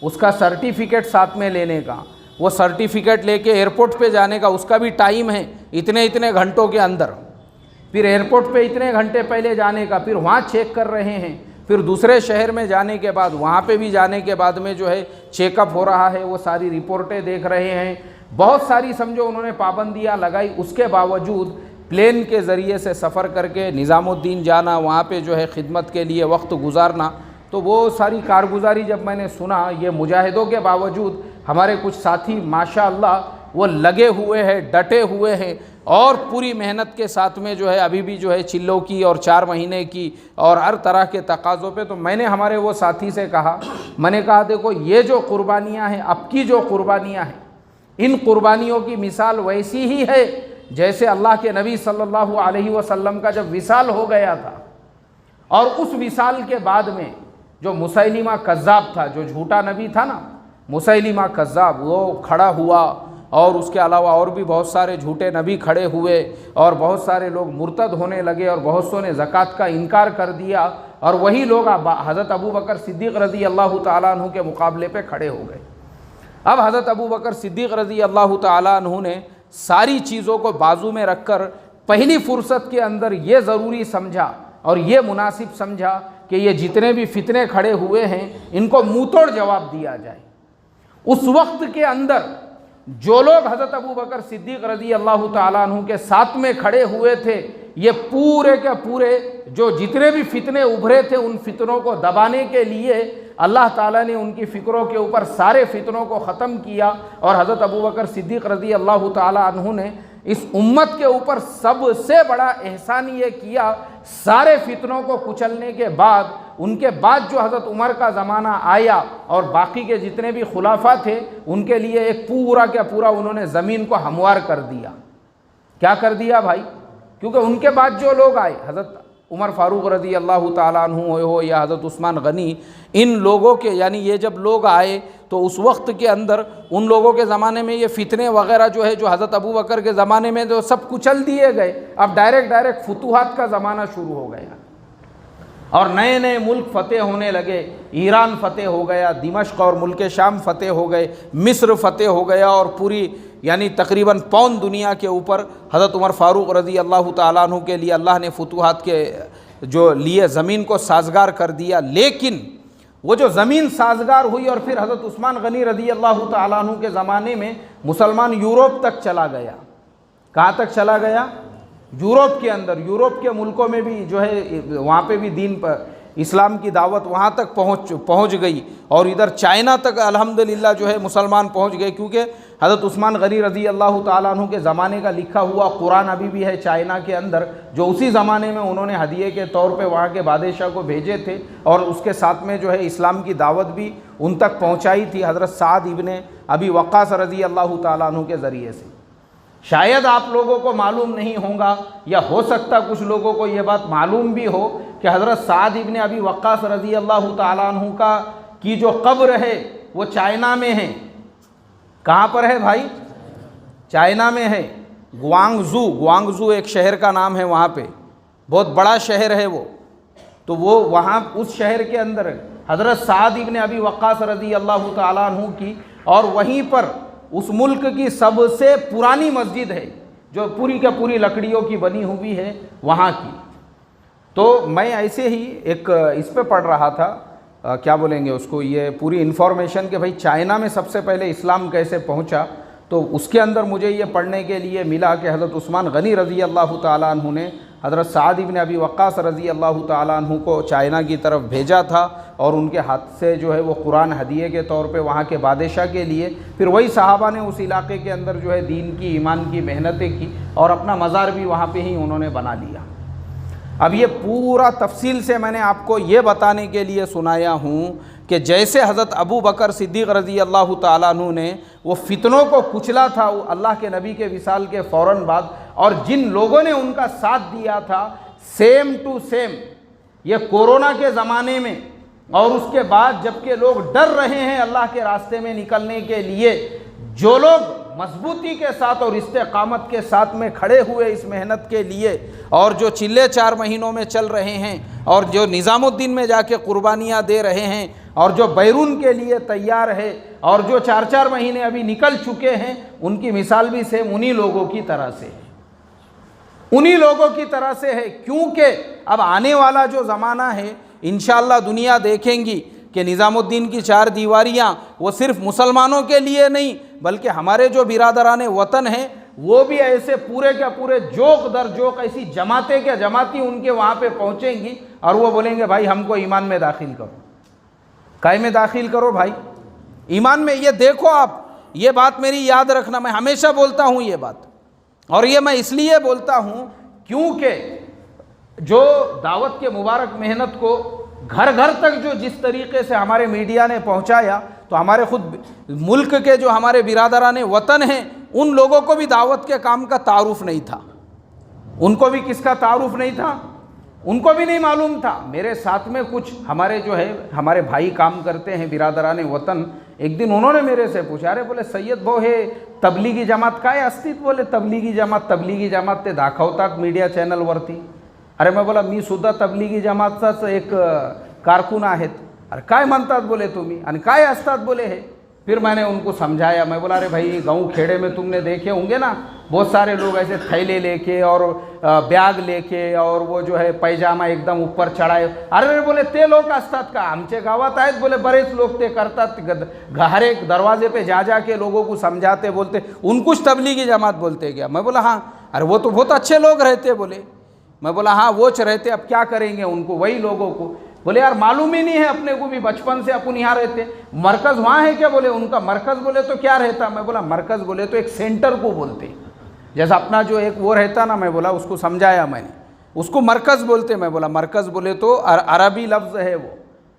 उसका सर्टिफिकेट साथ में लेने का, वो सर्टिफिकेट लेके एयरपोर्ट पे जाने का, उसका भी टाइम है इतने इतने घंटों के अंदर। फिर एयरपोर्ट पे इतने घंटे पहले जाने का, फिर वहाँ चेक कर रहे हैं। फिर दूसरे शहर में जाने के बाद, वहाँ पे भी जाने के बाद में जो है चेकअप हो रहा है, वो सारी रिपोर्टें देख रहे हैं। बहुत सारी समझो उन्होंने पाबंदियाँ लगाई, उसके बावजूद प्लेन के ज़रिए से सफ़र करके निज़ामुद्दीन जाना, वहाँ पे जो है खिदमत के लिए वक्त गुजारना। तो वो सारी कारगुजारी जब मैंने सुना, ये मुजाहिदों के बावजूद हमारे कुछ साथी माशाअल्लाह वो लगे हुए हैं, डटे हुए हैं और पूरी मेहनत के साथ में जो है अभी भी जो है चिल्लों की और 4 महीने की और हर तरह के तकाज़ों पे। तो मैंने हमारे वो साथी से कहा, मैंने कहा देखो ये जो कुर्बानियाँ हैं, अब की जो कुर्बानियाँ हैं, इन कुर्बानियों की मिसाल वैसी ही है जैसे अल्लाह के नबी सल्लल्लाहु अलैहि वसल्लम का जब विसाल हो गया था और उस विसाल के बाद में जो मुसैलिमा कज़्ज़ाब था, जो झूठा नबी था ना, मुसैलिमा कज़्ज़ाब, वो खड़ा हुआ और उसके अलावा और भी बहुत सारे झूठे नबी खड़े हुए और बहुत सारे लोग मुर्तद होने लगे और बहुत सौ ने ज़कात का इनकार कर दिया और वही लोग हज़रत अबू बकर सिद्दीक़ रज़ी अल्लाह ताला अन्हु के मुकाबले पे खड़े हो गए। अब हज़रत अबू बकर सिद्दीक़ रज़ी अल्लाह ताला अन्हु ने सारी चीज़ों को बाजू में रखकर पहली फ़ुर्सत के अंदर ये ज़रूरी समझा और ये मुनासिब समझा कि ये जितने भी फितने खड़े हुए हैं इनको मुँह तोड़ जवाब दिया जाए। उस वक्त के अंदर जो लोग हज़रत अबू बकर सिद्दीक़ रज़ी अल्लाह ताला अन्हु के साथ में खड़े हुए थे, ये पूरे के पूरे जो जितने भी फितने उभरे थे उन फितनों को दबाने के लिए अल्लाह ताला ने उनकी फ़िक्रों के ऊपर सारे फितनों को ख़त्म किया और हज़रत अबू बकर सिद्दीक़ रज़ी अल्लाह ताला अन्हु ने इस उम्मत के ऊपर सबसे बड़ा एहसान ये किया, सारे फितनों को कुचलने के बाद उनके बाद जो हज़रत उमर का ज़माना आया और बाकी के जितने भी खुलाफा थे उनके लिए एक पूरा का पूरा उन्होंने ज़मीन को हमवार कर दिया। क्या कर दिया भाई? क्योंकि उनके बाद जो लोग आए, हज़रत उमर फ़ारूक रज़ी अल्लाह ताला अन्हु हो या हज़रत उस्मान गनी, इन लोगों के यानी ये जब लोग आए तो उस वक्त के अंदर उन लोगों के ज़माने में ये फितने वग़ैरह जो है जो हज़रत अबू बकर के ज़माने में जो सब कुचल दिए गए। अब डायरेक्ट फुतूहात का ज़माना शुरू हो गया और नए नए मुल्क फ़तेह होने लगे। ईरान फ़तेह हो गया, दिमश्क और मुल्क शाम फ़तेह हो गए, मिस्र फ़तेह हो गया और पूरी यानी तकरीबन पौन दुनिया के ऊपर हज़रत उमर फ़ारूक रज़ी अल्लाह ताला अन्हु के लिए अल्लाह ने फुतूहात के जो लिए ज़मीन को साजगार कर दिया। लेकिन वो जो ज़मीन साजगार हुई और फिर हज़रत उस्मान गनी रज़ी अल्लाह ताला अन्हु के ज़माने में मुसलमान यूरोप तक चला गया। कहाँ तक चला गया? यूरोप के अंदर, यूरोप के मुल्कों में भी जो है वहाँ पे भी दीन पर इस्लाम की दावत वहाँ तक पहुँच गई और इधर चाइना तक अल्हम्दुलिल्लाह जो है मुसलमान पहुँच गए, क्योंकि हज़रत उस्मान गनी रज़ी अल्लाह ताला अन्हु के ज़माने का लिखा हुआ कुरान अभी भी है चाइना के अंदर, जो उसी ज़माने में उन्होंने हदिये के तौर पे वहाँ के बादशाह को भेजे थे और उसके साथ में जो है इस्लाम की दावत भी उन तक पहुँचाई थी हज़रत साद इब्ने अबी वक्कास रज़ी अल्लाह ताला अन्हु के ज़रिए से। शायद आप लोगों को मालूम नहीं होगा या हो सकता कुछ लोगों को ये बात मालूम भी हो कि हज़रत साद इब्ने अबी वक्कास रज़ी अल्लाह ताला अन्हु का की जो कब्र है वो चाइना में है। कहाँ पर है भाई? चाइना में है। ग्वांगजू एक शहर का नाम है, वहाँ पे बहुत बड़ा शहर है वो। तो वो वहाँ उस शहर के अंदर हज़रत साद इब्ने अबी वक्कास रज़ी अल्लाह ताला अन्हु की और वहीं पर उस मुल्क की सबसे पुरानी मस्जिद है जो पूरी का पूरी लकड़ियों की बनी हुई है वहाँ की। तो मैं ऐसे ही एक इस पे पढ़ रहा था, क्या बोलेंगे उसको, ये पूरी इन्फॉर्मेशन कि भाई चाइना में सबसे पहले इस्लाम कैसे पहुँचा। तो उसके अंदर मुझे ये पढ़ने के लिए मिला कि हज़रत उस्मान गनी रज़ी अल्लाह ताला अन्हु ने हज़रत साद इब्ने अबी वक्कास रज़ी अल्लाह ताला अन्हु को चाइना की तरफ भेजा था और उनके हाथ से जो है वो कुरान हदिये के तौर पे वहाँ के बादशाह के लिए, फिर वही सहाबा ने उस इलाके के अंदर जो है दीन की ईमान की मेहनतें की और अपना मज़ार भी वहाँ पे ही उन्होंने बना लिया। अब ये पूरा तफसील से मैंने आपको ये बताने के लिए सुनाया हूँ कि जैसे हज़रत अबू बकर सिद्दीक़ रज़ी अल्लाह ताला अन्हु ने वो फितनों को कुचला था अल्लाह के नबी के विसाल के फ़ौरन बाद, और जिन लोगों ने उनका साथ दिया था सेम टू सेम ये कोरोना के ज़माने में और उसके बाद जबकि लोग डर रहे हैं अल्लाह के रास्ते में निकलने के लिए, जो लोग मजबूती के साथ और इस्तेकामत के साथ में खड़े हुए इस मेहनत के लिए और जो चिल्ले 4 महीनों में चल रहे हैं और जो निज़ामुद्दीन में जाके कुर्बानियाँ दे रहे हैं और जो बैरून के लिए तैयार है और जो 4-4 महीने अभी निकल चुके हैं, उनकी मिसाल भी सेम उन्हीं लोगों की तरह से है, उन्हीं लोगों की तरह से है। क्योंकि अब आने वाला जो ज़माना है इंशाअल्लाह दुनिया देखेंगी कि निज़ामुद्दीन की 4 दीवारियाँ वो सिर्फ़ मुसलमानों के लिए नहीं बल्कि हमारे जो बिरादरान वतन हैं वो भी ऐसे पूरे के पूरे जोक दर जोक ऐसी जमातें के जमाती उनके वहाँ पे पहुँचेंगी और वो बोलेंगे भाई हमको ईमान में दाखिल करो। काय में दाखिल करो भाई? ईमान में। ये देखो आप, ये बात मेरी याद रखना, मैं हमेशा बोलता हूँ ये बात, और ये मैं इसलिए बोलता हूँ क्योंकि जो दावत के मुबारक मेहनत को घर घर तक जो जिस तरीके से हमारे मीडिया ने पहुँचाया, तो हमारे खुद मुल्क के जो हमारे बिरादरान वतन हैं उन लोगों को भी दावत के काम का तारुफ नहीं था। उनको भी किसका तारुफ नहीं था? उनको भी नहीं मालूम था। मेरे साथ में कुछ हमारे जो है हमारे भाई काम करते हैं बिरादरान वतन, एक दिन उन्होंने मेरे से पूछा, अरे बोले सैयद भाऊ हे तबलीगी जमात काय अस्तित्व? बोले तबलीगी जमात ते दाखवतात मीडिया चॅनलवरती. अरे मैं बोला मी सुद्धा तबलीगी जमातचाच एक कारकुन आहेत. अरे काय म्हणतात बोले तुम्ही, आणि काय असतात बोले हे? फिर मैंने उनको समझाया. मैं बोला अरे भाई गाँव खेड़े में तुमने देखे होंगे ना, बहुत सारे लोग ऐसे थैले लेके और बैग लेके और वो जो है पैजामा एकदम ऊपर चढ़ाए. अरे बोले ते लोग असतात का? आमचे गावात आहेत बोले बरेच लोग ते करतात. हर एक दरवाजे पे जा के लोगों को समझाते, बोलते उनकुछ तबलीगी जमात बोलते क्या? मैं बोला हाँ. अरे वो तो बहुत अच्छे लोग रहते बोले. मैं बोला हाँ वोच रहते, अब क्या करेंगे उनको, वही लोगों को. बोले यार मालूम ही नहीं है अपने को भी, बचपन से अपन यहाँ रहते. मरकज़ वहाँ है क्या? बोले उनका मरकज़ बोले तो क्या रहता? मैं बोला मरकज़ बोले तो एक सेंटर को बोलते, जैसा अपना जो एक वो रहता ना. मैं बोला उसको समझाया मैंने, उसको मरकज़ बोलते. मैं बोला मरकज़ बोले तो अरबी लफ्ज़ है वो,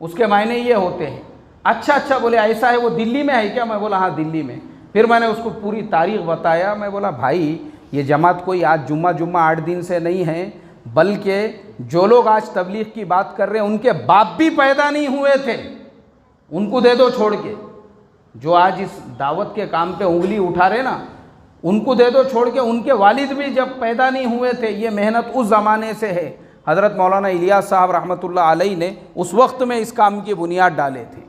उसके मायने ये होते हैं. अच्छा बोले ऐसा है, वो दिल्ली में है क्या? मैं बोला हाँ दिल्ली में. फिर मैंने उसको पूरी तारीख़ बताया. मैं बोला भाई ये जमात कोई आज जुम्मा 8 दिन से नहीं है, बल्कि जो लोग आज तबलीग की बात कर रहे हैं उनके बाप भी पैदा नहीं हुए थे, उनको दे दो छोड़ के. जो आज इस दावत के काम पे उंगली उठा रहे ना, उनको दे दो छोड़ के. उनके वालिद भी जब पैदा नहीं हुए थे. ये मेहनत उस ज़माने से है. हज़रत मौलाना इलियास साहब रहमतुल्लाह अलैह ने उस वक्त में इस काम की बुनियाद डाले थे.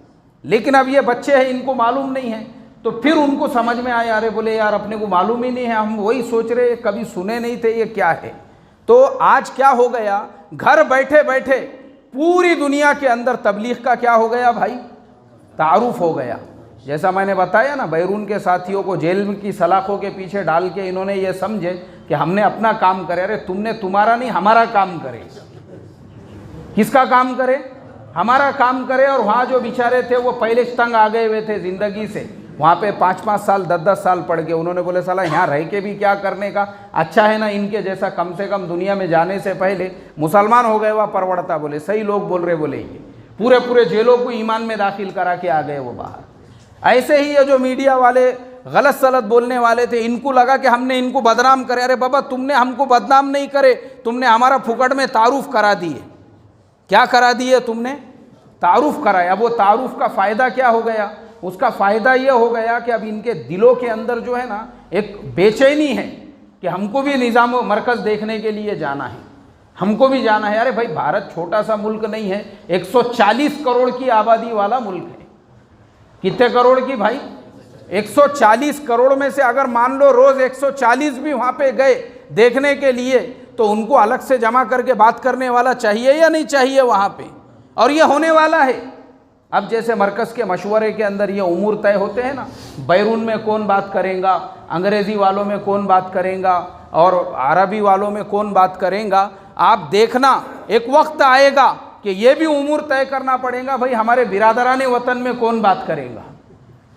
लेकिन अब ये बच्चे हैं, इनको मालूम नहीं है. तो फिर उनको समझ में आया, अरे बोले यार अपने को मालूम ही नहीं है, हम वही सोच रहे, कभी सुने नहीं थे ये क्या है. तो आज क्या हो गया, घर बैठे बैठे पूरी दुनिया के अंदर तबलीग का क्या हो गया भाई, तारुफ हो गया. जैसा मैंने बताया ना, बैरून के साथियों को जेल की सलाखों के पीछे डाल के इन्होंने ये समझे कि हमने अपना काम करे. अरे तुमने तुम्हारा नहीं हमारा काम करे. किसका काम करे? हमारा काम करे. और वहाँ जो बेचारे थे वो पहले तंग आ गए हुए थे ज़िंदगी से. वहाँ पे 5-5 साल 10-10 साल पढ़ के उन्होंने बोले साला यहाँ रह के भी क्या करने का, अच्छा है ना इनके जैसा कम से कम दुनिया में जाने से पहले मुसलमान हो गए वह परवड़ता. बोले सही लोग बोल रहे. बोले ये पूरे जेलों को ईमान में दाखिल करा के आ गए वो बाहर. ऐसे ही ये जो मीडिया वाले गलत सलत बोलने वाले थे, इनको लगा कि हमने इनको बदनाम करे. अरे बाबा तुमने हमको बदनाम नहीं करे, तुमने हमारा फुकड़ में तारुफ करा दिए. क्या करा दिए तुमने? तारुफ कराया. अब वो तारुफ का फ़ायदा क्या हो गया? उसका फ़ायदा ये हो गया कि अब इनके दिलों के अंदर जो है ना एक बेचैनी है कि हमको भी निज़ाम व मरकज़ देखने के लिए जाना है, हमको भी जाना है. अरे भाई भारत छोटा सा मुल्क नहीं है, 140 करोड़ की आबादी वाला मुल्क है. कितने करोड़ की भाई? 140 करोड़ में से अगर मान लो रोज़ 140 भी वहाँ पे गए देखने के लिए, तो उनको अलग से जमा करके बात करने वाला चाहिए या नहीं चाहिए वहाँ पे? और ये होने वाला है. अब जैसे मरकज़ के मशवरे के अंदर ये उमूर तय होते हैं ना, बैरून में कौन बात करेगा, अंग्रेज़ी वालों में कौन बात करेगा और अरबी वालों में कौन बात करेगा. आप देखना एक वक्त आएगा कि ये भी उमूर तय करना पड़ेगा भाई हमारे बिरादरान वतन में कौन बात करेगा,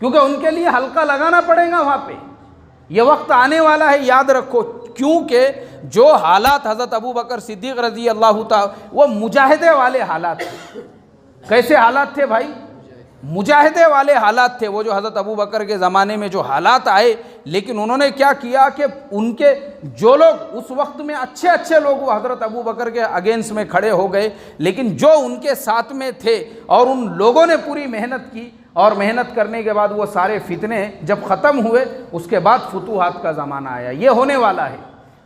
क्योंकि उनके लिए हल्का लगाना पड़ेगा वहाँ पे. ये वक्त आने वाला है, याद रखो. क्योंकि जो हालात हज़रत अबू बकर सिद्दीक़ रज़ी अल्लाह तआला, वो मुजाहिदे वाले हालात थे. कैसे हालात थे भाई? मुजाहिदे वाले हालात थे वो जो हज़रत अबू बकर के ज़माने में जो हालात आए. लेकिन उन्होंने क्या किया कि उनके जो लोग उस वक्त में अच्छे लोग वो हज़रत अबू बकर के अगेंस्ट में खड़े हो गए, लेकिन जो उनके साथ में थे और उन लोगों ने पूरी मेहनत की, और मेहनत करने के बाद वो सारे फितने जब ख़त्म हुए, उसके बाद फुतूहात का ज़माना आया. ये होने वाला है.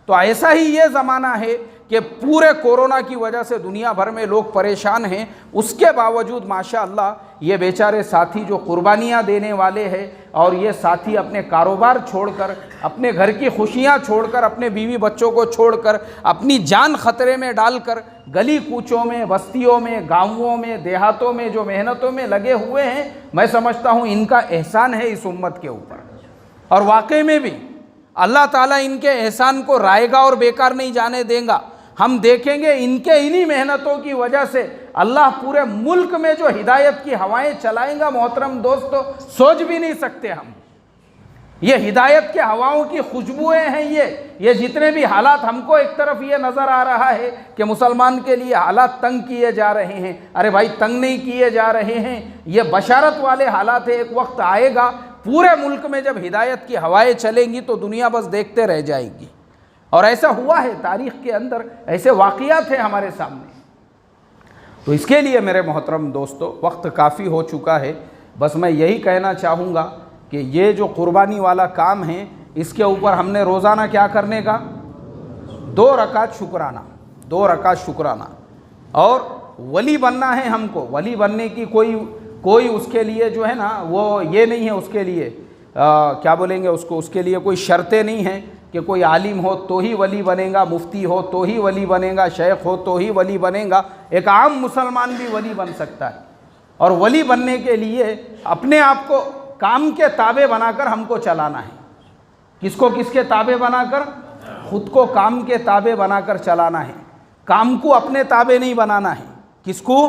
तो ऐसा ही ये ज़माना है कि पूरे कोरोना की वजह से दुनिया भर में लोग परेशान हैं. उसके बावजूद माशाअल्लाह ये बेचारे साथी जो कुर्बानियाँ देने वाले हैं, और ये साथी अपने कारोबार छोड़कर, अपने घर की खुशियाँ छोड़कर, अपने बीवी बच्चों को छोड़कर, अपनी जान ख़तरे में डालकर गली कूचों में, बस्तियों में, गाँवों में, देहातों में जो मेहनतों में लगे हुए हैं, मैं समझता हूँ इनका एहसान है इस उम्मत के ऊपर. और वाकई में भी अल्लाह ताला इनके एहसान को रायगा और बेकार नहीं जाने देगा. हम देखेंगे इनके इन्हीं मेहनतों की वजह से अल्लाह पूरे मुल्क में जो हिदायत की हवाएं चलाएगा, मोहतरम दोस्तों, सोच भी नहीं सकते हम. ये हिदायत के हवाओं की खुशबुएं हैं. ये जितने भी हालात, हमको एक तरफ ये नज़र आ रहा है कि मुसलमान के लिए हालात तंग किए जा रहे हैं. अरे भाई तंग नहीं किए जा रहे हैं, ये बशारत वाले हालात है. एक वक्त आएगा पूरे मुल्क में जब हिदायत की हवाएं चलेंगी तो दुनिया बस देखते रह जाएगी. और ऐसा हुआ है तारीख़ के अंदर, ऐसे वाक़यात हैं हमारे सामने। तो इसके लिए मेरे मोहतरम दोस्तों, वक्त काफ़ी हो चुका है, बस मैं यही कहना चाहूँगा कि ये जो कुर्बानी वाला काम है, इसके ऊपर हमने रोज़ाना क्या करने का, 2 रकात शुक्राना, 2 रकात शुक्राना। और वली बनना है हमको, वली बनने की कोई उसके लिए जो है ना वो ये नहीं है, उसके लिए क्या बोलेंगे उसको, उसके लिए कोई शर्तें नहीं हैं कि कोई आलिम हो तो ही वली बनेगा, मुफ्ती हो तो ही वली बनेगा, शेख हो तो ही वली बनेगा। एक आम मुसलमान भी वली बन सकता है। और वली बनने के लिए अपने आप को काम के ताबे बनाकर हमको चलाना है। किसको किसके ताबे बनाकर? खुद को काम के ताबे बनाकर चलाना है। काम को अपने ताबे नहीं बनाना है। किसको?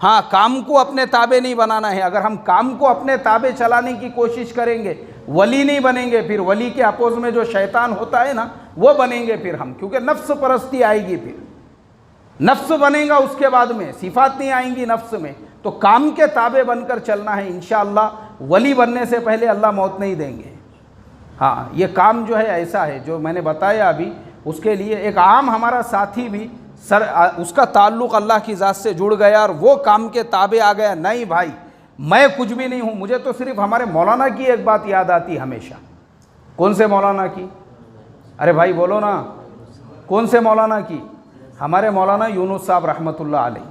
हाँ, काम को अपने ताबे नहीं बनाना है। अगर हम काम को अपने ताबे चलाने की कोशिश करेंगे, वली नहीं बनेंगे। फिर वली के अपोज में जो शैतान होता है ना, वो बनेंगे फिर हम, क्योंकि नफ्स परस्ती आएगी, फिर नफ्स बनेगा, उसके बाद में सिफात नहीं आएंगी नफ्स में। तो काम के ताबे बनकर चलना है इंशाअल्लाह। वली बनने से पहले अल्लाह मौत नहीं देंगे। हाँ, ये काम जो है ऐसा है जो मैंने बताया अभी। उसके लिए एक आम हमारा साथी भी उसका ताल्लुक़ अल्लाह की ज़ात से जुड़ गया और वो काम के ताबे आ गया। नहीं भाई, मैं कुछ भी नहीं हूँ, मुझे तो सिर्फ हमारे मौलाना की एक बात याद आती हमेशा। कौन से मौलाना की? अरे भाई बोलो ना, कौन से मौलाना की? हमारे मौलाना यूनुस साहब रहमतुल्लाह अलैह।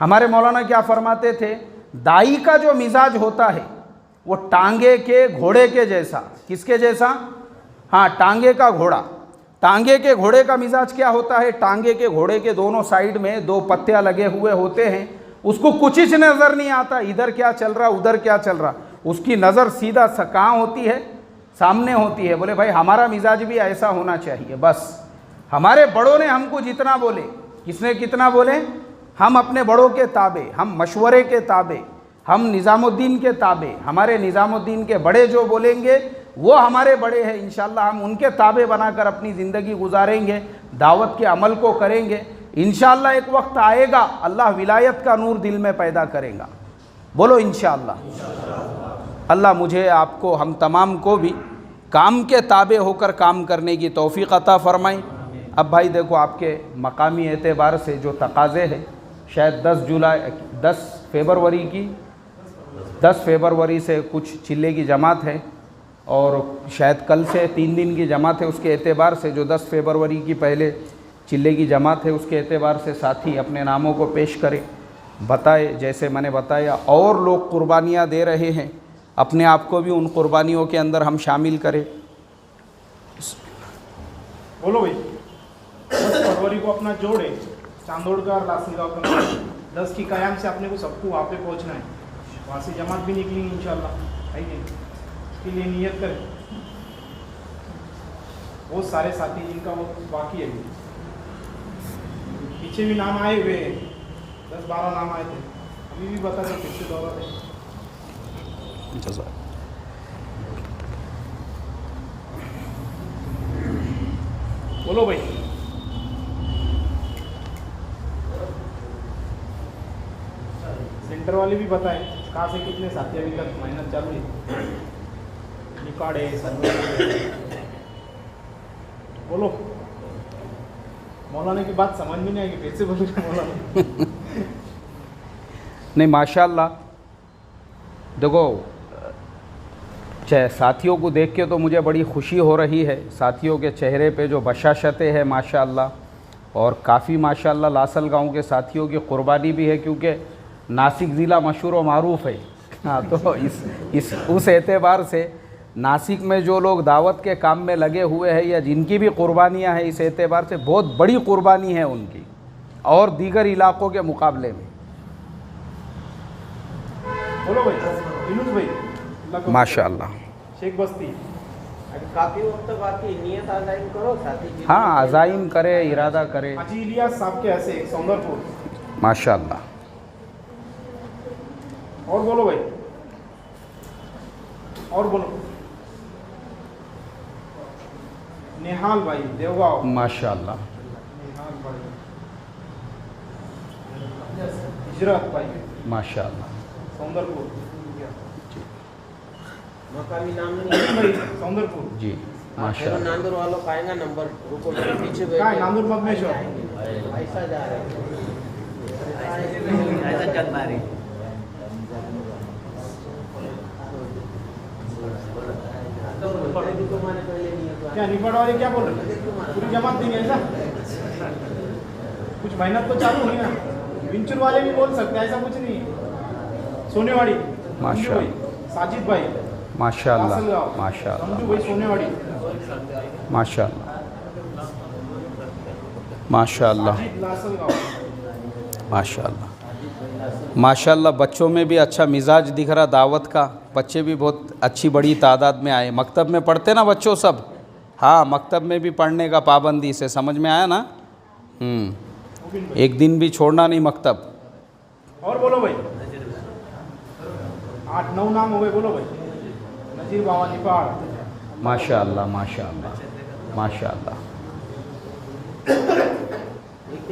हमारे मौलाना क्या फरमाते थे? दाई का जो मिजाज होता है वो टांगे के घोड़े के जैसा। किसके जैसा? हाँ, टांगे का घोड़ा। टांगे के घोड़े का मिजाज क्या होता है? टांगे के घोड़े के दोनों साइड में 2 पत्तियां लगे हुए होते हैं। उसको कुछ ही नज़र नहीं आता, इधर क्या चल रहा उधर क्या चल रहा। उसकी नज़र सीधा कहाँ होती है? सामने होती है। बोले भाई हमारा मिजाज भी ऐसा होना चाहिए। बस हमारे बड़ों ने हमको जितना बोले, किसने कितना बोले, हम अपने बड़ों के ताबे, हम मशवरे के ताबे, हम निज़ामुद्दीन के ताबे। हमारे निज़ामुद्दीन के बड़े जो बोलेंगे वो हमारे बड़े हैं। इंशाअल्लाह हम उनके ताबे बनाकर अपनी ज़िंदगी गुजारेंगे, दावत के अमल को करेंगे। इंशाअल्लाह एक वक्त आएगा, अल्लाह विलायत का नूर दिल में पैदा करेगा। बोलो इंशाअल्लाह। अल्लाह मुझे, आपको, हम तमाम को भी काम के ताबे होकर काम करने की तौफीक अता फ़रमाएं। अब भाई देखो, आपके मकामी एतबार से जो तकाज़े हैं, शायद 10 फरवरी से कुछ चिल्ले की जमात है और शायद कल से 3 दिन की जमात है। उसके एतबार से जो 10 फरवरी की पहले चिल्ले की जमात है, उसके एतबार से साथी अपने नामों को पेश करें, बताए। जैसे मैंने बताया, और लोग कुर्बानियाँ दे रहे हैं, अपने आप को भी उन कुर्बानियों के अंदर हम शामिल करें। बोलो भाई, 10 फरवरी को अपना जोड़े चांदोड़ का और लासलगांव का 10 की कयाम से अपने को सबको वहाँ पे पहुँचना है। वहाँ से जमात भी निकलेंगी इंशाल्लाह, है नहीं? इसके लिए नियत करें। वो सारे साथी जिनका वो बाकी है, पीछे भी नाम आए हुए, 10-12 नाम आए थे, अभी भी बता दो, फिर से दोहरा दें। बोलो भाई। सेंटर वाले भी बताएं कहाँ से कितने साथी अभी तक मेहनत चालू है, रिकॉर्ड है, सर्वे। बोलो, मौलाना की बात समझ में नहीं आएगी, फिर से बोलो मौलाना। नहीं, माशाअल्लाह। देखो, साथियों को देख के तो मुझे बड़ी खुशी हो रही है। साथियों के चेहरे पे जो बशाशतें हैं माशाअल्लाह, और काफ़ी माशाअल्लाह लासलगांव के साथियों की कुर्बानी भी है, क्योंकि नासिक ज़िला मशहूर व मारूफ़ है। हाँ, तो उस एतबार से नासिक में जो लोग दावत के काम में लगे हुए हैं या जिनकी भी कुर्बानियाँ हैं, इस एतबार से बहुत बड़ी कुर्बानी है उनकी और दीगर इलाक़ों के मुकाबले में। बोलो भाई, यूनुस भाई, माशाअल्लाह। शेख बस्ती, काफी वक्त बाकी, नियत अज़ाइम करो साथी। हाँ, अज़ाइम करे, इरादा करे। हाजी इलियास साहब के ऐसे सौंदरपुर, माशाअल्लाह। और बोलो भाई, और बोलो। नेहाल भाई, देवगांव, माशाअल्लाह। नेहाल भाई, हिजरत भाई, माशाअल्लाह। सौंदरपुर, मकामी नाम नहीं भाई सौंदरपुर जी। माशाल्लाह। नांदूर वालों का आएगा नंबर, रुको पीछे काय बैठे नांदूर मगमेश्वर ऐसा जा रहे हैं। क्या निफाड वाले क्या बोल रहे हैं? पूरी जमात देंगे ऐसा? कुछ मेहनत तो चालू हुई ना। विंचुर वाले भी बोल सकते हैं, ऐसा कुछ नहीं है। सोनेवाड़ी माशाल्लाह। भाई, साजिद भाई, माशाल्लाह लासलगांव, माशाल्लाह समझू भाई सोनेवाड़ी, माशाल्लाह माशाल्लाह साजिद लासलगांव। माशाल्लाह माशाल्लाह। बच्चों में भी अच्छा मिजाज दिख रहा दावत का, बच्चे भी बहुत अच्छी बड़ी तादाद में आए। मकतब में पढ़ते ना बच्चों सब? हाँ, मकतब में भी पढ़ने का पाबंदी से, समझ में आया ना? एक दिन भी छोड़ना नहीं मकतब। और बोलो भाई, 8-9 नाम हो गए, बोलो भाई। नजीर बाबा निफाड़, माशाल्लाह माशाल्लाह माशाल्लाह।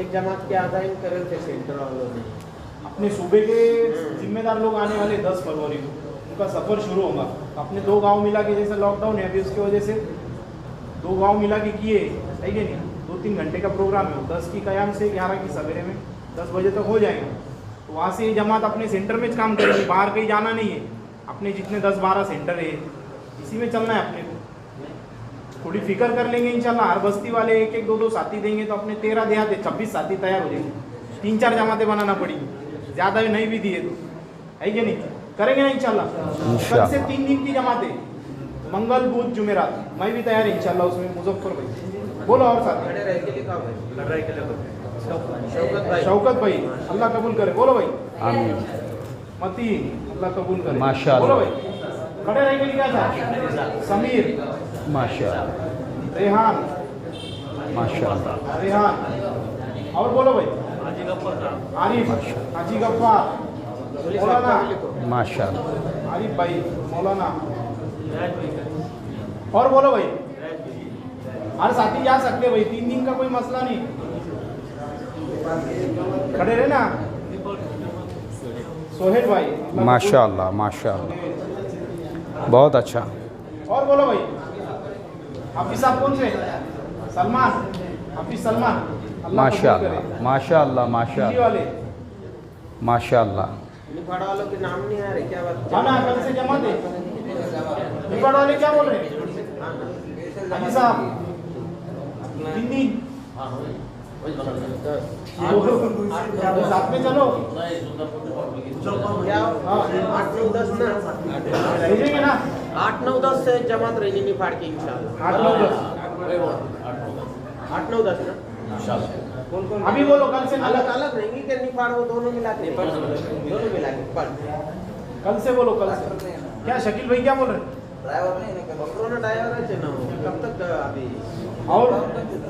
एक जमात के आदाइन करे थे सेंटर वालों ने। अपने सूबे के जिम्मेदार लोग आने वाले 10 फरवरी को, उनका सफ़र शुरू होगा। अपने 2 गांव मिला के, जैसे लॉकडाउन है अभी, उसकी वजह से 2 गांव मिला के किए, है कि नहीं? 2-3 घंटे का प्रोग्राम है। 10 की कयाम से 11 की सवेरे में 10 बजे तक हो जाएगा। तो वहाँ से ये जमात अपने सेंटर में काम करेगी, बाहर कहीं जाना नहीं है। अपने जितने 10-12 सेंटर है, इसी में चलना है अपने को। थोड़ी फिक्र कर लेंगे इंशाल्लाह। हर बस्ती वाले 1-1, 2-2 साथी देंगे तो अपने 13 देहात 26 साथी तैयार हो जाएंगे। 3-4 जमातें बनाना पड़ेगी, ज़्यादा नहीं भी दिए तो, है कि नहीं? करेंगे ना इंशाल्लाह। कल से 3 दिन की जमातें, मंगल बुध जुमेरात, मैं भी तैयार है इंशाल्लाह उसमें। मुजफ्फर भाई बोलो और साथ खड़े रह के लिखा भाई। शौकत भाई, शौकत भाई, अल्लाह कबूल करे, बोलो भाई। आमीन मती, अल्लाह कबूल करे, माशाअल्लाह। बोलो भाई। खड़े रह के लिखा था समीर, माशाल्लाह रेहान, माशाल्लाह रेहान। और बोलो भाई, आरिफ, हाजी गफ्फार, मौलाना, माशाल्लाह आरिफ भाई, मौलाना। और बोलो भाई, हर साथी जा सकते भाई, 3 दिन का कोई मसला नहीं। खड़े रहे ना। सोहेल भाई, माशाल्लाह माशाल्लाह, बहुत अच्छा। और बोलो भाई, हाफिज साहब कौन से? सलमान, हाफिज सलमान, अल्लाह कबूल करे। माशाल्लाह माशाल्लाह दिल्ली माशाल्लाह वाले, माशाल्लाह। निफाड़ वालों के नाम नहीं आ रहे क्या बात? हाँ ना, कल से जमा दे। निफाड़ वाले क्या बोल रहे हैं? हाजी साहब, 3 दिन साथ में चलो। क्या? हाँ, 8-9-10 ना, भेजेंगे ना? 8-9-10 से जमात रहेगी निफाड़ की इंशाल्लाह। 8-9-10 8-9-10 ना कौन कौन? अभी बोलो, कल से अलग अलग रहेंगी कि निफाड़ वो दोनों मिला के? दोनों मिला के पर कल से बोलो, कल से। क्या शकील भाई क्या बोल रहे हैं? कोरोना ड्राइवर है ना, कब तक अभी? और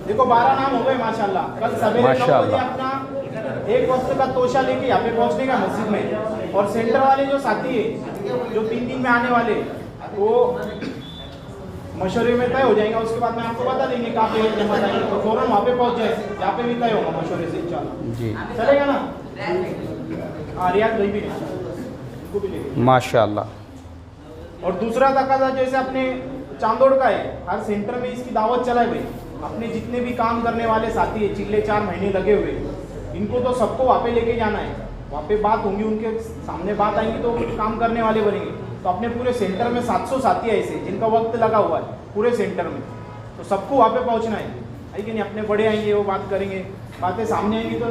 देखो 12 नाम हो गए माशाल्लाह। कल सवेरे 9 बजे माशाल्लाह। अपना 1 वक्त का तोशा लेके यहाँ पे पहुँचने का मस्जिद में। और सेंटर वाले जो साथी है, जो 3 दिन में आने वाले, वो मशवरे में तय हो जाएगा। उसके बाद में आपको बता देंगे कहाँ पे जमा आएंगे, तो फौरन वहाँ पे पहुँच जाए, जहाँ पे भी तय होगा मशवरे से इंशाल्लाह। जी चलेगा ना? हाँ, रियाज भाई भी नहीं, इनको भी लेंगे। माशाल्लाह। और दूसरा तकाजा जैसे अपने चांदोड़ का है, हर सेंटर में इसकी दावत चलाए भाई। अपने जितने भी काम करने वाले साथी है, चिल्ले 4 महीने लगे हुए, इनको तो सबको वहाँ पे लेके जाना है। वहाँ पे बात होंगी, उनके सामने बात आएंगी तो काम करने वाले बनेंगे। तो अपने पूरे सेंटर में 700 साथी ऐसे जिनका वक्त लगा हुआ है पूरे सेंटर में, तो सबको वहाँ पे पहुँचना है कि नहीं? अपने बड़े आएंगे, वो बात करेंगे, बातें सामने आएंगी तो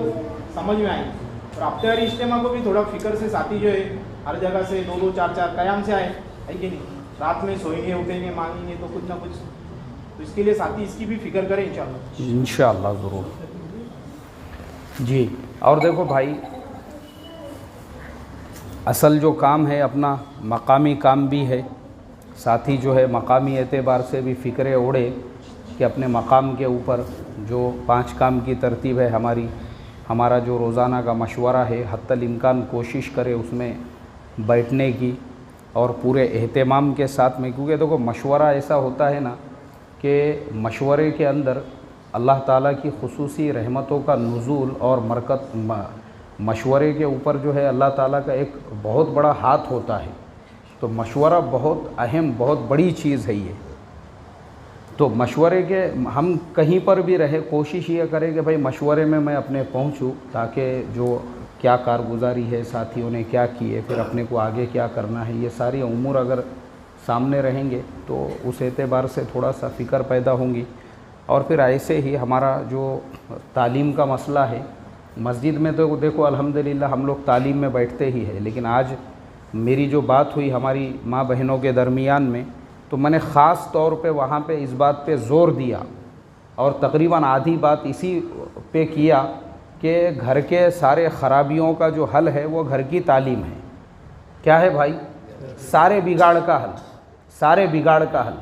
समझ में आएंगी। और हफ्ते वाली इज्तिमा को भी थोड़ा फिक्र से साथी जो है हर जगह से 2-2, 4-4 कयाम से आए, है कि नहीं? रात में सोएंगे, उठेंगे, मांगेंगे तो कुछ ना कुछ। तो इसके लिए साथी इसकी भी फिक्र करें इंशाल्लाह। इंशाल्लाह ज़रूर जी। और देखो भाई, असल जो काम है अपना मकामी काम भी है। साथी जो है मकामी एतबार से भी फ़िक्र ओढ़े कि अपने मकाम के ऊपर जो 5 काम की तरतीब है हमारा जो रोज़ाना का मशवरा है, हत्तल इम्कान कोशिश करे उसमें बैठने की और पूरे एहतमाम के साथ में। क्योंकि देखो मशवरा ऐसा होता है ना कि मशवरे के अंदर अल्लाह ताला की खुसूसी रहमतों का नुज़ूल और मरकत मशवरे के ऊपर जो है अल्लाह ताला का एक बहुत बड़ा हाथ होता है। तो मशवरा बहुत अहम, बहुत बड़ी चीज़ है ये। तो मशवरे के हम कहीं पर भी रहे कोशिश ये करें कि भाई मशवरे में मैं अपने पहुंचूं, ताकि जो क्या कारगुजारी है, साथियों ने क्या किए, फिर अपने को आगे क्या करना है, ये सारी उमूर अगर सामने रहेंगे तो उस एतबार से थोड़ा सा फ़िक्र पैदा होंगी। और फिर ऐसे ही हमारा जो तालीम का मसला है, मस्जिद में तो देखो अल्हम्दुलिल्लाह हम लोग तालीम में बैठते ही है, लेकिन आज मेरी जो बात हुई हमारी माँ बहनों के दरमियान में, तो मैंने ख़ास तौर पे वहाँ पे इस बात पे ज़ोर दिया और तकरीबन आधी बात इसी पे किया कि घर के सारे ख़राबियों का जो हल है वो घर की तालीम है। क्या है भाई? सारे बिगाड़ का हल, सारे बिगाड़ का हल।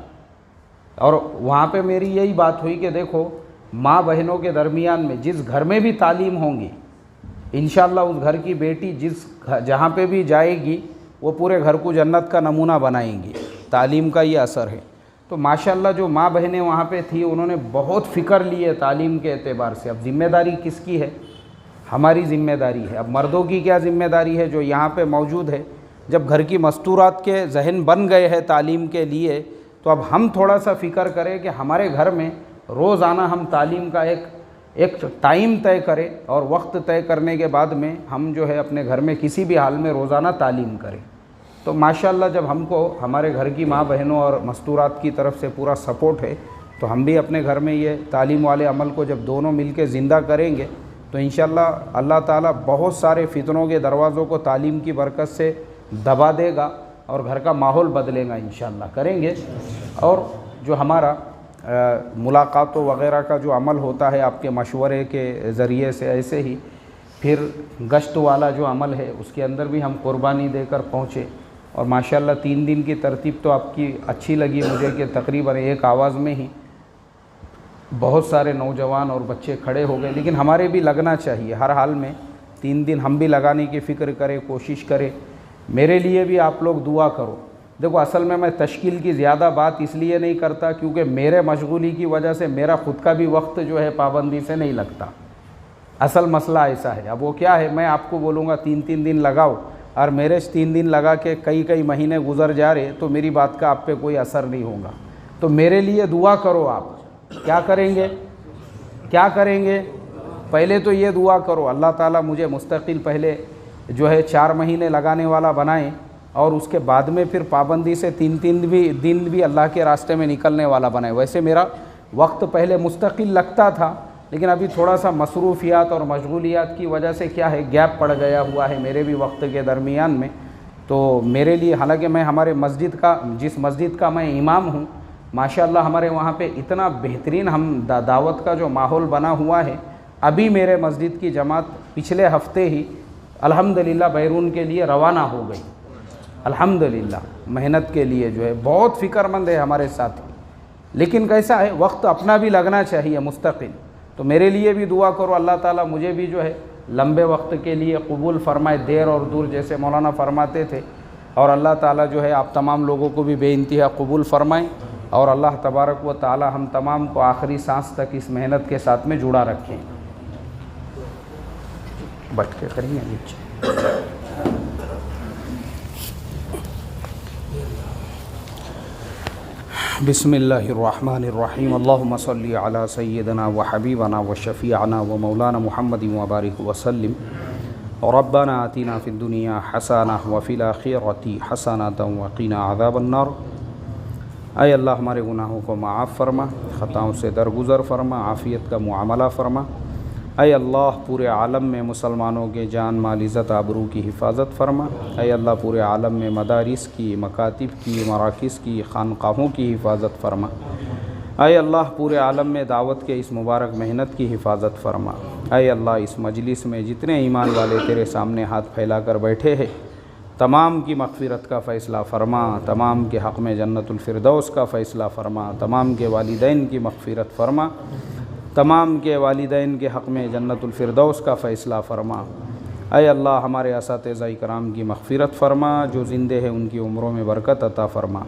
और वहाँ पे मेरी यही बात हुई कि देखो माँ बहनों के दरमियान में जिस घर में भी तालीम होंगी, इंशाअल्लाह उस घर की बेटी जहाँ पे भी जाएगी वो पूरे घर को जन्नत का नमूना बनाएंगी। तालीम का ये असर है। तो माशाअल्लाह जो माँ बहनें वहाँ पे थी उन्होंने बहुत फ़िक्र ली है तालीम के एतबार से। अब ज़िम्मेदारी किसकी है? हमारी ज़िम्मेदारी है। अब मर्दों की क्या ज़िम्मेदारी है जो यहाँ पे मौजूद है? जब घर की मस्तूरात के जहन बन गए हैं तालीम के लिए, तो अब हम थोड़ा सा फ़िक्र करें कि हमारे घर में रोज़ाना हम तालीम का एक टाइम तय करें और वक्त तय करने के बाद में हम जो है अपने घर में किसी भी हाल में रोज़ाना तालीम करें। तो माशाअल्लाह जब हमको हमारे घर की माँ बहनों और मस्तूरात की तरफ से पूरा सपोर्ट है, तो हम भी अपने घर में ये तालीम वाले अमल को जब दोनों मिल के ज़िंदा करेंगे तो इंशाअल्लाह अल्लाह ताला बहुत सारे फितनों के दरवाज़ों को तालीम की बरकत से दबा देगा और घर का माहौल बदलेगा इंशाअल्लाह करेंगे। और जो हमारा मुलाकातों वग़ैरह का जो अमल होता है आपके मशवरे के ज़रिए से, ऐसे ही फिर गश्त वाला जो अमल है उसके अंदर भी हम कुर्बानी देकर पहुँचे। और माशाअल्लाह 3 दिन की तरतीब तो आपकी अच्छी लगी मुझे कि तकरीबन एक आवाज़ में ही बहुत सारे नौजवान और बच्चे खड़े हो गए। लेकिन हमारे भी लगना चाहिए हर हाल में, 3 दिन हम भी लगाने की फ़िक्र करें, कोशिश करें। मेरे लिए भी आप लोग दुआ करो। देखो असल में मैं तश्कील की ज़्यादा बात इसलिए नहीं करता क्योंकि मेरे मशगूली की वजह से मेरा ख़ुद का भी वक्त जो है पाबंदी से नहीं लगता। असल मसला ऐसा है। अब वो क्या है, मैं आपको बोलूँगा 3-3 दिन लगाओ और मेरे 3 दिन लगा के कई महीने गुजर जा रहे तो मेरी बात का आप पे कोई असर नहीं होगा। तो मेरे लिए दुआ करो। आप क्या करेंगे? क्या करेंगे? पहले तो ये दुआ करो अल्लाह ताला मुझे मुस्तकिल पहले जो है 4 महीने लगाने वाला बनाए और उसके बाद में फिर पाबंदी से 3-3 दिन भी अल्लाह के रास्ते में निकलने वाला बनाए। वैसे मेरा वक्त पहले मुस्तकिल लगता था, लेकिन अभी थोड़ा सा मसरूफियात और मशगूलियात की वजह से क्या है गैप पड़ गया हुआ है मेरे भी वक्त के दरमियान में। तो मेरे लिए, हालांकि मैं हमारे मस्जिद का, जिस मस्जिद का मैं इमाम हूँ, माशाअल्लाह हमारे वहाँ पे इतना बेहतरीन हम दावत का जो माहौल बना हुआ है। अभी मेरे मस्जिद की जमात पिछले हफ्ते ही अल्हम्दुलिल्लाह बैरून के लिए रवाना हो गई। अल्हम्दुलिल्लाह मेहनत के लिए जो है बहुत फ़िक्रमंद है हमारे साथी। लेकिन कैसा है, वक्त अपना भी लगना चाहिए मुस्तकिल। तो मेरे लिए भी दुआ करो अल्लाह ताला मुझे भी जो है लंबे वक्त के लिए कबूल फ़रमाए, देर और दूर जैसे मौलाना फरमाते थे। और अल्लाह ताला जो है आप तमाम लोगों को भी बेइंतहा कबूल फ़रमाएँ और अल्लाह तबारक व ताला हम तमाम को आखिरी सांस तक इस मेहनत के साथ में जुड़ा रखें। बैठ के करेंगे नीचे। बिस्मिल्लाहिर्रहमानिर्रहीम। अल्लाहुम्मा सल्ली अला सय्यिदना व हबीबना व शफ़ीअना व मौलाना मुहम्मदिन व बारिक वसल्लिम। रब्बना आतिना फ़िद दुनिया हसना व फ़िल आखिरति हसनतन व क़िना अज़ाबन्नार। ऐ अल्लाह हमारे गुनाहों को माफ़ फ़रमा, ख़ताओं से दरगुज़र फ़रमा, आफ़ियत का मुआमला फ़रमा। ऐ अल्लाह पूरे आलम में मुसलमानों के जान माल इज़्ज़त आबरू की हिफाजत फ़रमा। ऐ अल्लाह पूरे आलम में मदारिस की, मकातिब की, मराकिज़ की, खानकाहों की हिफाजत फ़रमा। ऐ अल्लाह पूरे आलम में दावत के इस मुबारक मेहनत की हिफाजत फ़रमा। ऐ अल्लाह इस मजलिस में जितने ईमान वाले तेरे सामने हाथ फैला कर बैठे हैं, तमाम की मग़फ़िरत का फ़ैसला फ़रमा, तमाम के हक़ में जन्नतुल फ़िरदौस का फ़ैसला फ़रमा, तमाम के वालिदैन की मग़फ़िरत फ़रमा, तमाम के वालिदैन के हक़ में जन्नतुल फ़िरदौस का फ़ैसला फ़रमा। ऐ अल्लाह हमारे असातिज़ा इकराम की मग़फ़िरत फ़रमा, जो ज़िंदे हैं उनकी उम्रों में बरकत अता फ़रमा।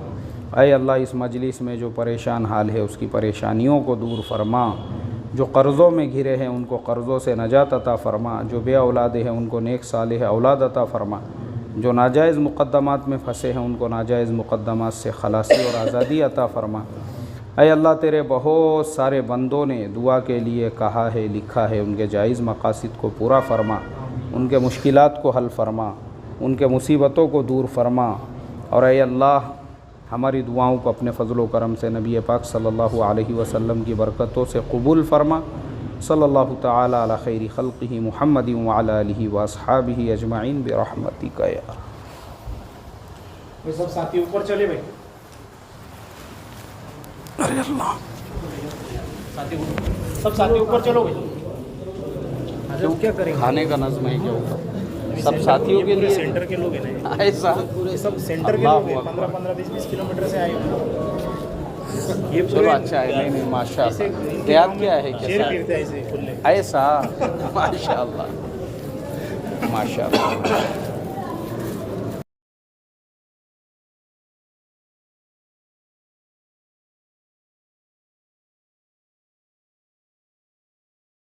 ऐ अल्लाह इस मजलिस में जो परेशान हाल है उसकी परेशानियों को दूर फ़रमा, जो कर्ज़ों में घिरे हैं उनको कर्ज़ों से नजात अता फ़रमा, जो बे औलाद हैं उनको नेक सालेह औलाद अता फ़रमा, जो नाजायज़ मुक़द्दमात में फंसे हैं उनको नाजायज़ मुक़द्दमात से खलासी और आज़ादी अता फ़रमा। ऐ अल्लाह तेरे बहुत सारे बंदों ने दुआ के लिए कहा है, लिखा है, उनके जायज़ मकासद को पूरा फरमा, उनके मुश्किलात को हल फरमा, उनके मुसीबतों को दूर फरमा। और ऐ अल्लाह हमारी दुआओं को अपने फ़ज़ल व करम से नबी पाक सल्लल्लाहु अलैहि वसल्लम की बरकतों से कबूल फरमा। सल्लल्लाहु तआला अला खैरि खल्क़िही मुहम्मदिन व अला आलिहि व अस्हाबिही अजमईन बिरहमतिका या वे सब साथी ऊपर चले भाई। अरे अल्लाह, सब साथी ऊपर चलो भाई। क्यों क्या करेंगे? खाने का नज़्म है क्या ऊपर? सब साथियों के लिए सेंटर के लोग हैं ना, ऐसा पूरे सब सेंटर के लोग हैं, 15-15, 20-20 किलोमीटर से आए हुए। ये चलो अच्छा है। नहीं नहीं माशाअल्लाह। याद क्या है शेर क्या गिरते हैं ऐसे खुले। ऐसा माशाअल्लाह माशाअल्लाह।